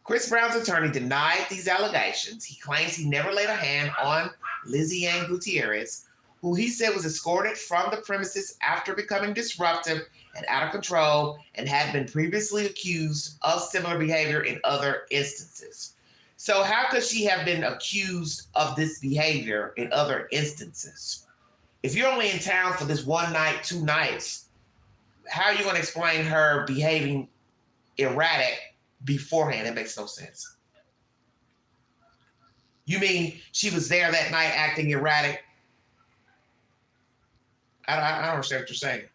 Chris Brown's attorney denied these allegations. He claims he never laid a hand on Lizzie Ann Gutierrez, who he said was escorted from the premises after becoming disruptive and out of control and had been previously accused of similar behavior in other instances. So how could she have been accused of this behavior in other instances? If you're only in town for this 1 night, 2 nights, how are you going to explain her behaving erratic beforehand? It makes no sense. You mean she was there that night acting erratic? I don't understand what you're saying.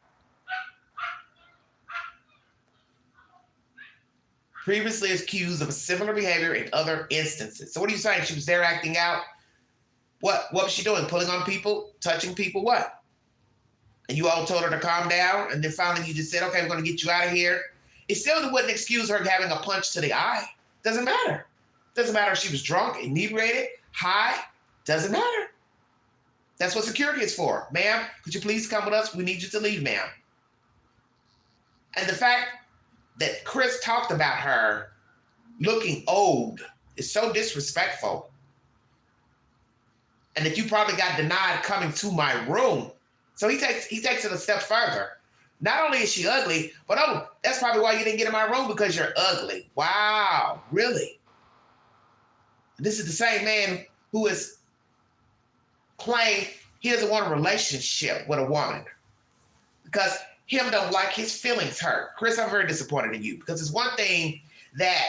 Previously accused of a similar behavior in other instances. So what are you saying? She was there acting out? What was she doing? Pulling on people? Touching people? What? And you all told her to calm down, and then finally you just said, okay, we're going to get you out of here. It still wouldn't excuse her having a punch to the eye. Doesn't matter. Doesn't matter if she was drunk, inebriated, high. Doesn't matter. That's what security is for. Ma'am, could you please come with us? We need you to leave, ma'am. And the fact that Chris talked about her looking old is so disrespectful. And that you probably got denied coming to my room. So he takes it a step further. Not only is she ugly, but oh, that's probably why you didn't get in my room, because you're ugly. Wow, really? This is the same man who is claimed he doesn't want a relationship with a woman because him don't like his feelings hurt. Chris, I'm very disappointed in you, because it's one thing that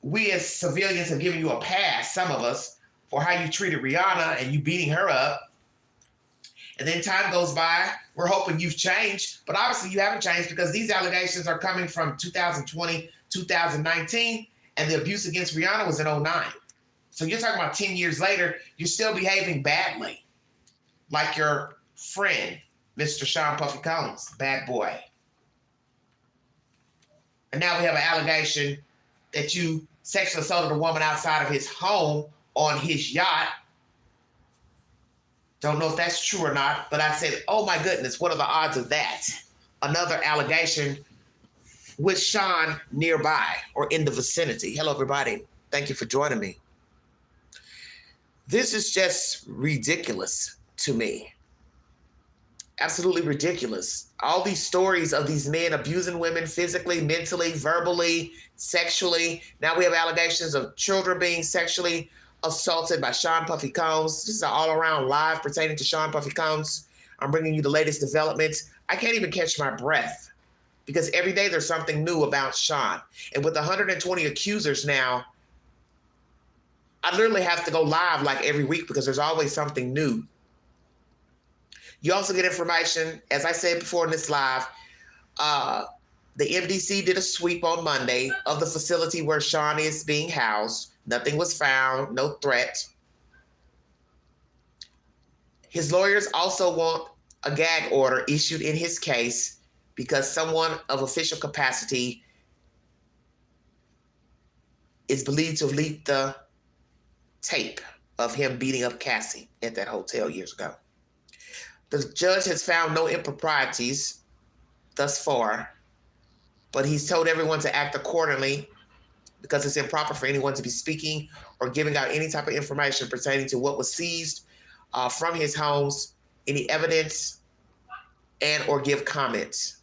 we as civilians have given you a pass, some of us, for how you treated Rihanna and you beating her up. And then time goes by, we're hoping you've changed, but obviously you haven't changed, because these allegations are coming from 2020, 2019, and the abuse against Rihanna was in 2009. So you're talking about 10 years later, you're still behaving badly, like your friend, Mr. Sean Puffy Combs, bad boy. And now we have an allegation that you sexually assaulted a woman outside of his home on his yacht. Don't know if that's true or not, but I said, oh my goodness, what are the odds of that? Another allegation with Sean nearby or in the vicinity. Hello, everybody. Thank you for joining me. This is just ridiculous to me. Absolutely ridiculous. All these stories of these men abusing women physically, mentally, verbally, sexually. Now we have allegations of children being sexually assaulted by Sean Puffy Combs. This is an all-around live pertaining to Sean Puffy Combs. I'm bringing you the latest developments. I can't even catch my breath, because every day there's something new about Sean. And with 120 accusers now, I literally have to go live like every week, because there's always something new. You also get information, as I said before in this live, the MDC did a sweep on Monday of the facility where Sean is being housed. Nothing was found, no threat. His lawyers also want a gag order issued in his case because someone of official capacity is believed to have leaked the tape of him beating up Cassie at that hotel years ago. The judge has found no improprieties thus far, but he's told everyone to act accordingly, because it's improper for anyone to be speaking or giving out any type of information pertaining to what was seized from his homes, any evidence, and or give comments.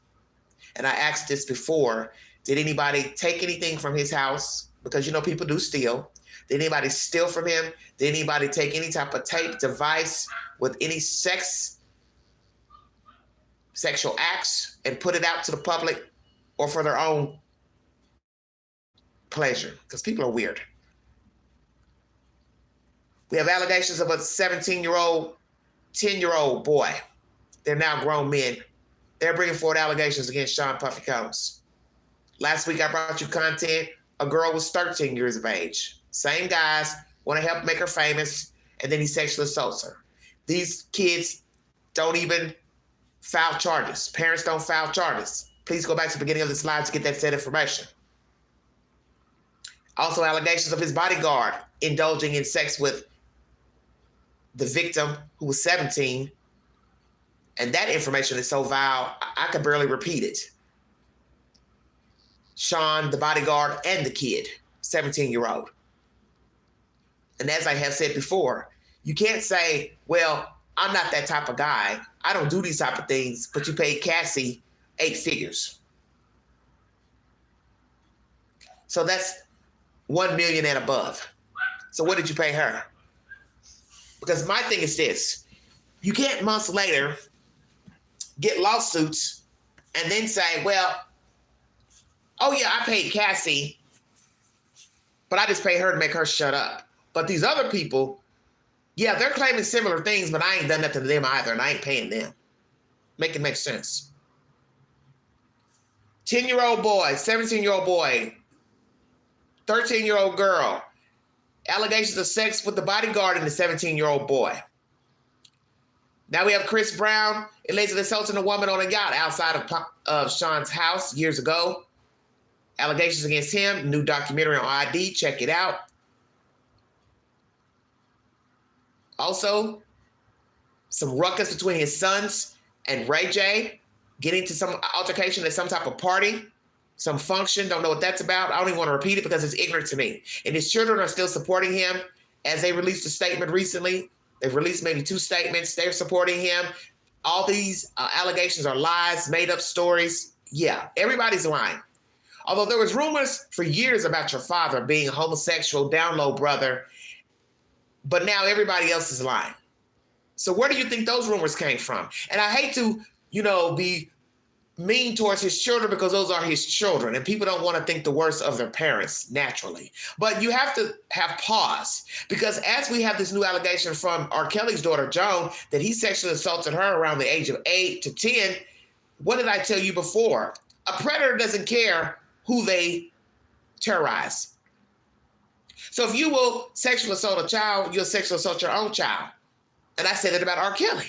And I asked this before, did anybody take anything from his house? Because, you know, people do steal. Did anybody steal from him? Did anybody take any type of tape, device with any sexual acts and put it out to the public or for their own pleasure because people are weird. We have allegations of a 17-year-old, 10-year-old boy. They're now grown men. They're bringing forward allegations against Sean Puffy Combs. Last week, I brought you content. A girl was 13 years of age. Same guys want to help make her famous, and then he sexually assaults her. These kids don't even file charges. Parents don't file charges. Please go back to the beginning of the slide to get that said information. Also, allegations of his bodyguard indulging in sex with the victim, who was 17. And that information is so vile, I could barely repeat it. Sean, the bodyguard, and the kid, 17-year-old. And as I have said before, you can't say, well, I'm not that type of guy. I don't do these type of things, but you paid Cassie 8 figures. So that's 1 million and above. So what did you pay her? Because my thing is this: you can't months later get lawsuits and then say, well, oh yeah, I paid Cassie, but I just paid her to make her shut up. But these other people, yeah, they're claiming similar things, but I ain't done nothing to them either, and I ain't paying them. Make it make sense. 10-year-old boy, 17-year-old boy, 13-year-old girl. Allegations of sex with the bodyguard and the 17-year-old boy. Now we have Chris Brown allegedly assaulting a woman on a yacht outside of Sean's house years ago. Allegations against him. New documentary on ID. Check it out. Also, some ruckus between his sons and Ray J. Getting to some altercation at some type of party. Some function, don't know what that's about. I don't even want to repeat it because it's ignorant to me. And his children are still supporting him. As they released a statement recently, they've released maybe 2 statements. They're supporting him. All these allegations are lies, made up stories. Yeah, everybody's lying. Although there was rumors for years about your father being a homosexual, down low brother, but now everybody else is lying. So where do you think those rumors came from? And I hate to, be mean towards his children because those are his children and people don't want to think the worst of their parents naturally. But you have to have pause because as we have this new allegation from R. Kelly's daughter, Joan, that he sexually assaulted her around the age of 8 to 10, what did I tell you before? A predator doesn't care who they terrorize. So if you will sexually assault a child, you'll sexually assault your own child. And I said it about R. Kelly.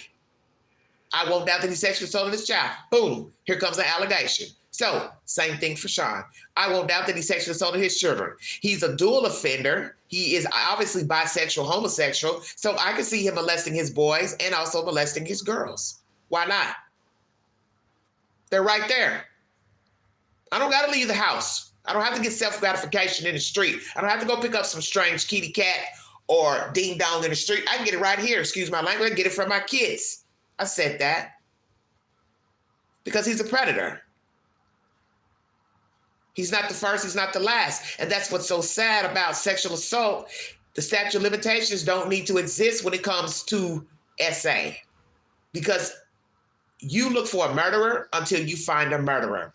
I won't doubt that he sexually assaulted his child. Boom, here comes the allegation. So, same thing for Sean. I won't doubt that he sexually assaulted his children. He's a dual offender. He is obviously bisexual, homosexual. So I can see him molesting his boys and also molesting his girls. Why not? They're right there. I don't got to leave the house. I don't have to get self-gratification in the street. I don't have to go pick up some strange kitty cat or ding dong in the street. I can get it right here. Excuse my language. I can get it from my kids. I said that because he's a predator. He's not the first, he's not the last. And that's what's so sad about sexual assault. The statute of limitations don't need to exist when it comes to SA. Because you look for a murderer until you find a murderer.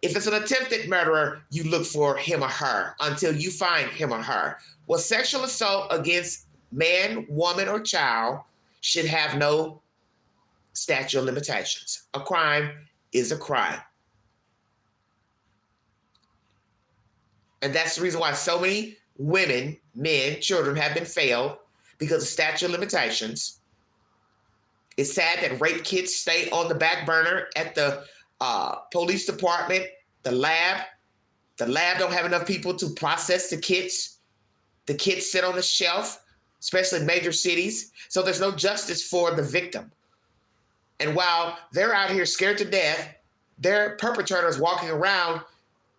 If it's an attempted murderer, you look for him or her until you find him or her. Well, sexual assault against man, woman, or child should have no statute of limitations. A crime is a crime. And that's the reason why so many women, men, children have been failed because of statute of limitations. It's sad that rape kits stay on the back burner at the police department, the lab. The lab don't have enough people to process the kits. The kits sit on the shelf, especially in major cities. So there's no justice for the victim. And while they're out here scared to death, their perpetrators walking around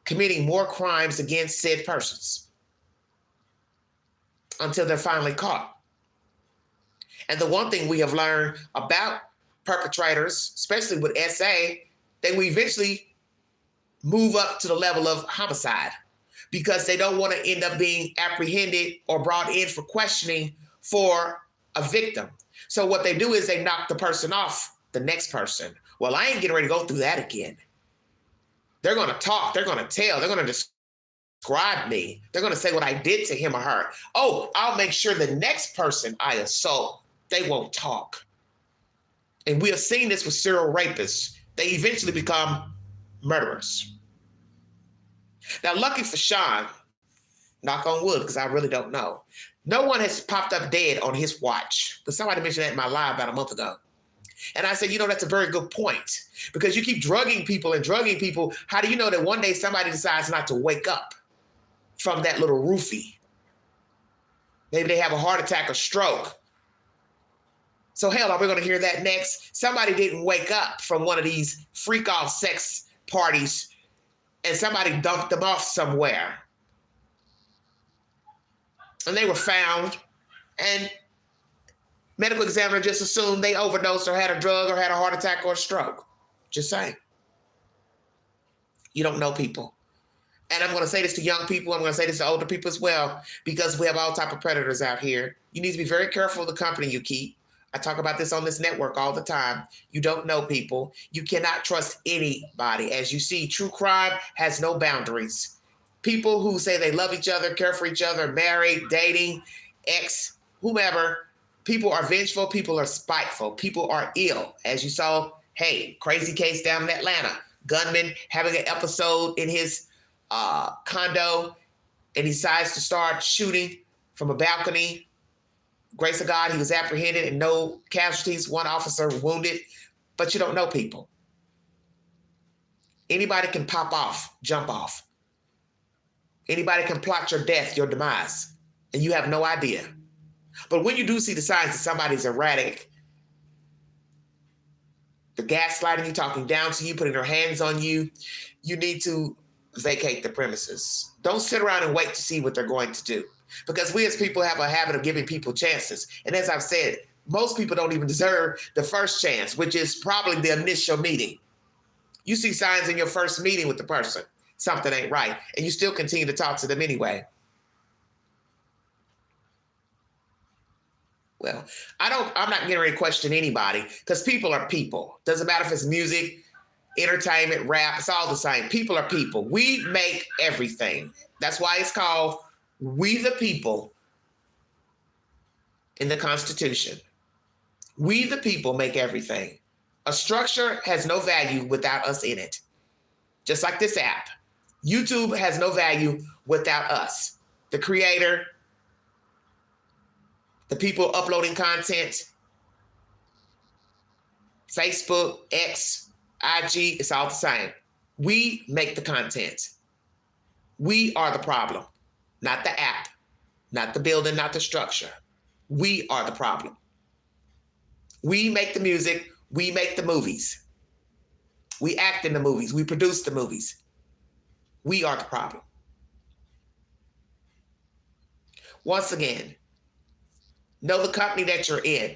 committing more crimes against said persons until they're finally caught. And the one thing we have learned about perpetrators, especially with SA, they will eventually move up to the level of homicide because they don't want to end up being apprehended or brought in for questioning for a victim. So what they do is they knock the person off the next person. Well, I ain't getting ready to go through that again. They're going to talk. They're going to tell. They're going to describe me. They're going to say what I did to him or her. Oh, I'll make sure the next person I assault, they won't talk. And we have seen this with serial rapists. They eventually become murderers. Now, lucky for Sean, knock on wood, because I really don't know, no one has popped up dead on his watch. But somebody mentioned that in my live about a month ago. And I said, that's a very good point, because you keep drugging people and drugging people. How do you know that one day somebody decides not to wake up from that little roofie? Maybe they have a heart attack or stroke. So hell, are we going to hear that next? Somebody didn't wake up from one of these freak-off sex parties and somebody dumped them off somewhere. And they were found, and medical examiner just assumed they overdosed or had a drug or had a heart attack or a stroke. Just saying. You don't know people. And I'm going to say this to young people. I'm going to say this to older people as well, because we have all type of predators out here. You need to be very careful of the company you keep. I talk about this on this network all the time. You don't know people. You cannot trust anybody. As you see, true crime has no boundaries. People who say they love each other, care for each other, married, dating, ex, whomever, people are vengeful, people are spiteful, people are ill. As you saw, hey, crazy case down in Atlanta, gunman having an episode in his condo, and he decides to start shooting from a balcony. Grace of God, he was apprehended and no casualties, one officer wounded, but you don't know people. Anybody can pop off, jump off. Anybody can plot your death, your demise, and you have no idea. But when you do see the signs that somebody's erratic, the gaslighting you, talking down to you, putting their hands on you, you need to vacate the premises. Don't sit around and wait to see what they're going to do. Because we as people have a habit of giving people chances. And as I've said, most people don't even deserve the first chance, which is probably the initial meeting. You see signs in your first meeting with the person, something ain't right, and you still continue to talk to them anyway. Well, I'm not getting ready to question anybody, because people are people. Doesn't matter if it's music, entertainment, rap, it's all the same. People are people. We make everything. That's why it's called We the People in the Constitution. We the people make everything. A structure has no value without us in it. Just like this app. YouTube has no value without us. The creator, the people uploading content, Facebook, X, IG, it's all the same. We make the content. We are the problem, not the app, not the building, not the structure. We are the problem. We make the music. We make the movies. We act in the movies. We produce the movies. We are the problem. Once again, know the company that you're in.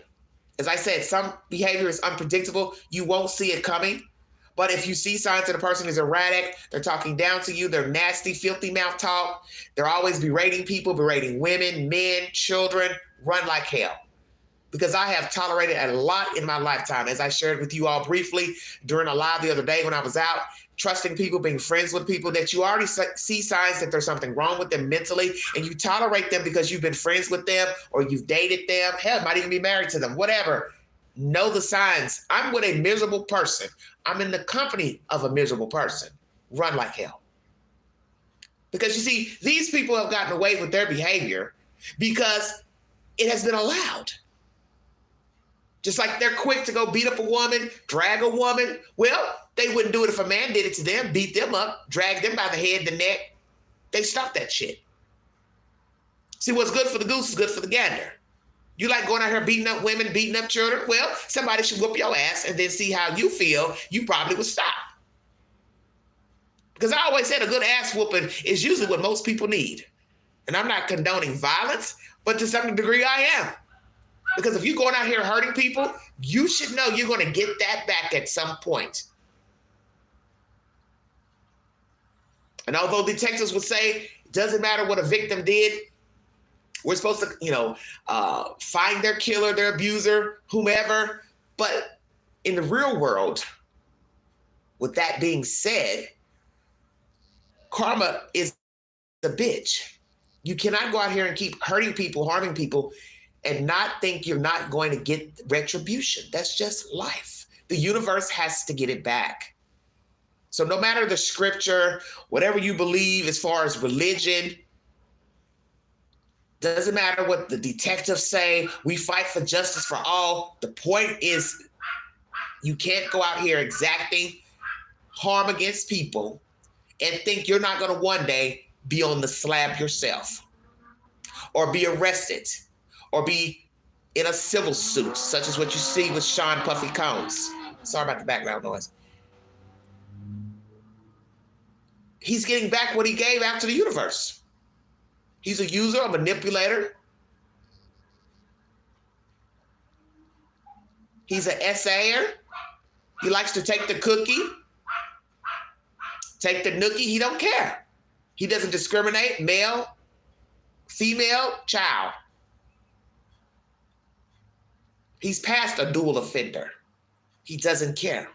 As I said, some behavior is unpredictable. You won't see it coming. But if you see signs that a person is erratic, they're talking down to you, they're nasty, filthy mouth talk, they're always berating people, berating women, men, children, run like hell. Because I have tolerated a lot in my lifetime, as I shared with you all briefly during a live the other day when I was out, trusting people, being friends with people that you already see signs that there's something wrong with them mentally, and you tolerate them because you've been friends with them or you've dated them, hell, might even be married to them, whatever. Know the signs. I'm with a miserable person. I'm in the company of a miserable person. Run like hell. Because you see, these people have gotten away with their behavior because it has been allowed. Just like they're quick to go beat up a woman, drag a woman. Well, they wouldn't do it if a man did it to them, beat them up, drag them by the head, the neck. They stop that shit. See, what's good for the goose is good for the gander. You like going out here beating up women, beating up children? Well, somebody should whoop your ass and then see how you feel. You probably would stop. Because I always said a good ass whooping is usually what most people need. And I'm not condoning violence, but to some degree I am. Because if you're going out here hurting people, you should know you're going to get that back at some point. And although detectives would say it doesn't matter what a victim did, we're supposed to, find their killer, their abuser, whomever. But in the real world, with that being said, karma is a bitch. You cannot go out here and keep hurting people, harming people, and not think you're not going to get retribution. That's just life. The universe has to get it back. So no matter the scripture, whatever you believe as far as religion, doesn't matter what the detectives say, we fight for justice for all. The point is, you can't go out here exacting harm against people and think you're not going to one day be on the slab yourself, or be arrested, or be in a civil suit, such as what you see with Sean Puffy Combs. Sorry about the background noise. He's getting back what he gave out to the universe. He's a user, a manipulator. He's an essayer. He likes to take the cookie, take the nookie. He don't care. He doesn't discriminate, male, female, child. He's past a dual offender. He doesn't care.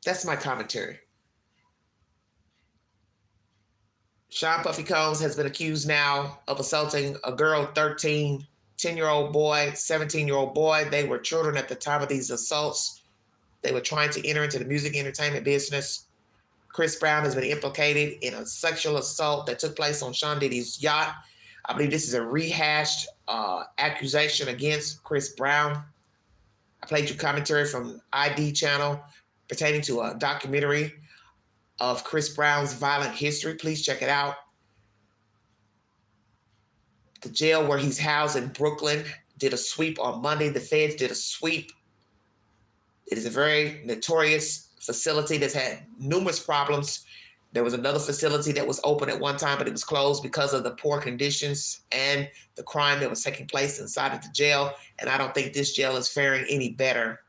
That's my commentary. Sean Puffy Combs has been accused now of assaulting a girl, 13, 10-year-old boy, 17-year-old boy. They were children at the time of these assaults. They were trying to enter into the music entertainment business. Chris Brown has been implicated in a sexual assault that took place on Sean Diddy's yacht. I believe this is a rehashed accusation against Chris Brown. I played you commentary from ID channel pertaining to a documentary of Chris Brown's violent history. Please check it out. The jail where he's housed in Brooklyn did a sweep on Monday. The feds did a sweep. It is a very notorious facility that's had numerous problems. There was another facility that was open at one time, but it was closed because of the poor conditions and the crime that was taking place inside of the jail. And I don't think this jail is faring any better.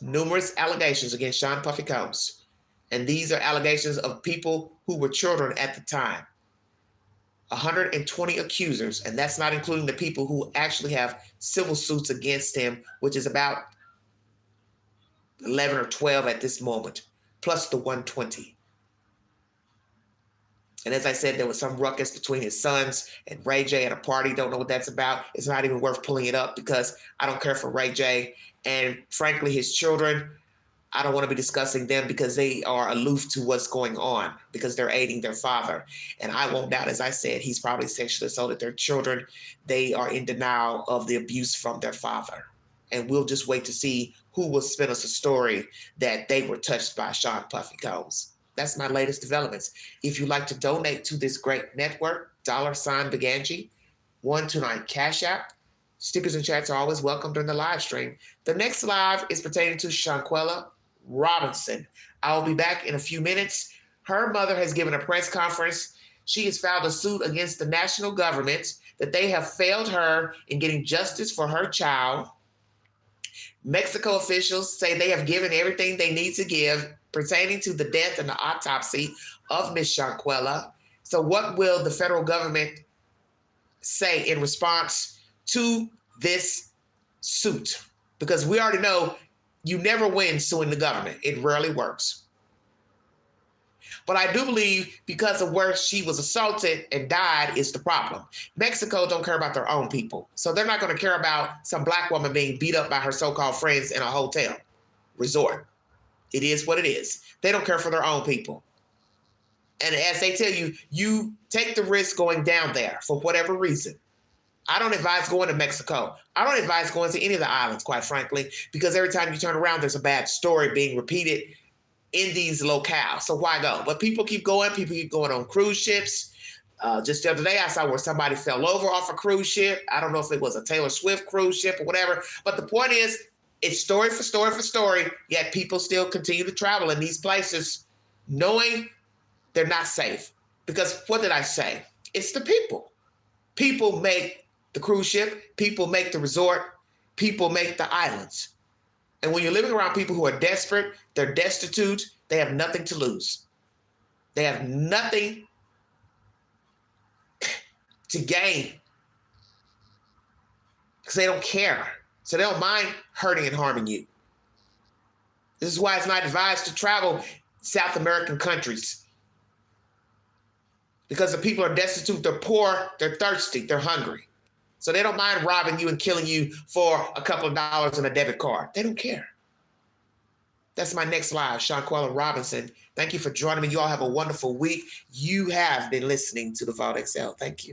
Numerous allegations against Sean Puffy Combs. And these are allegations of people who were children at the time. 120 accusers, and that's not including the people who actually have civil suits against him, which is about 11 or 12 at this moment, plus the 120. And as I said, there was some ruckus between his sons and Ray J at a party. Don't know what that's about. It's not even worth pulling it up because I don't care for Ray J. And frankly, his children, I don't want to be discussing them because they are aloof to what's going on because they're aiding their father. And I won't doubt, as I said, he's probably sexually assaulted their children. They are in denial of the abuse from their father. And we'll just wait to see who will spin us a story that they were touched by Sean Puffy Combs. That's my latest developments. If you'd like to donate to this great network, $Beganji, 129 Cash App. Stickers and chats are always welcome during the live stream. The next live is pertaining to Shanquella Robinson. I will be back in a few minutes. Her mother has given a press conference. She has filed a suit against the national government that they have failed her in getting justice for her child. Mexico officials say they have given everything they need to give pertaining to the death and the autopsy of Miss Shanquella. So what will the federal government say in response to this suit? Because we already know you never win suing the government. It rarely works. But I do believe because of where she was assaulted and died is the problem. Mexico don't care about their own people. So they're not going to care about some black woman being beat up by her so-called friends in a hotel resort. It is what it is. They don't care for their own people. And as they tell you, you take the risk going down there for whatever reason. I don't advise going to Mexico. I don't advise going to any of the islands, quite frankly, because every time you turn around, there's a bad story being repeated in these locales. So why go? But people keep going. People keep going on cruise ships. Just the other day, I saw where somebody fell over off a cruise ship. I don't know if it was a Taylor Swift cruise ship or whatever. But the point is, it's story for story for story, yet people still continue to travel in these places knowing they're not safe. Because what did I say? It's the people. People make the cruise ship. People make the resort. People make the islands. And when you're living around people who are desperate, they're destitute, they have nothing to lose. They have nothing to gain. Because they don't care. So they don't mind hurting and harming you. This is why it's not advised to travel South American countries. Because the people are destitute, they're poor, they're thirsty, they're hungry. So they don't mind robbing you and killing you for a couple of dollars on a debit card. They don't care. That's my next live, Shaquella Robinson. Thank you for joining me. You all have a wonderful week. You have been listening to The Vault XL. Thank you.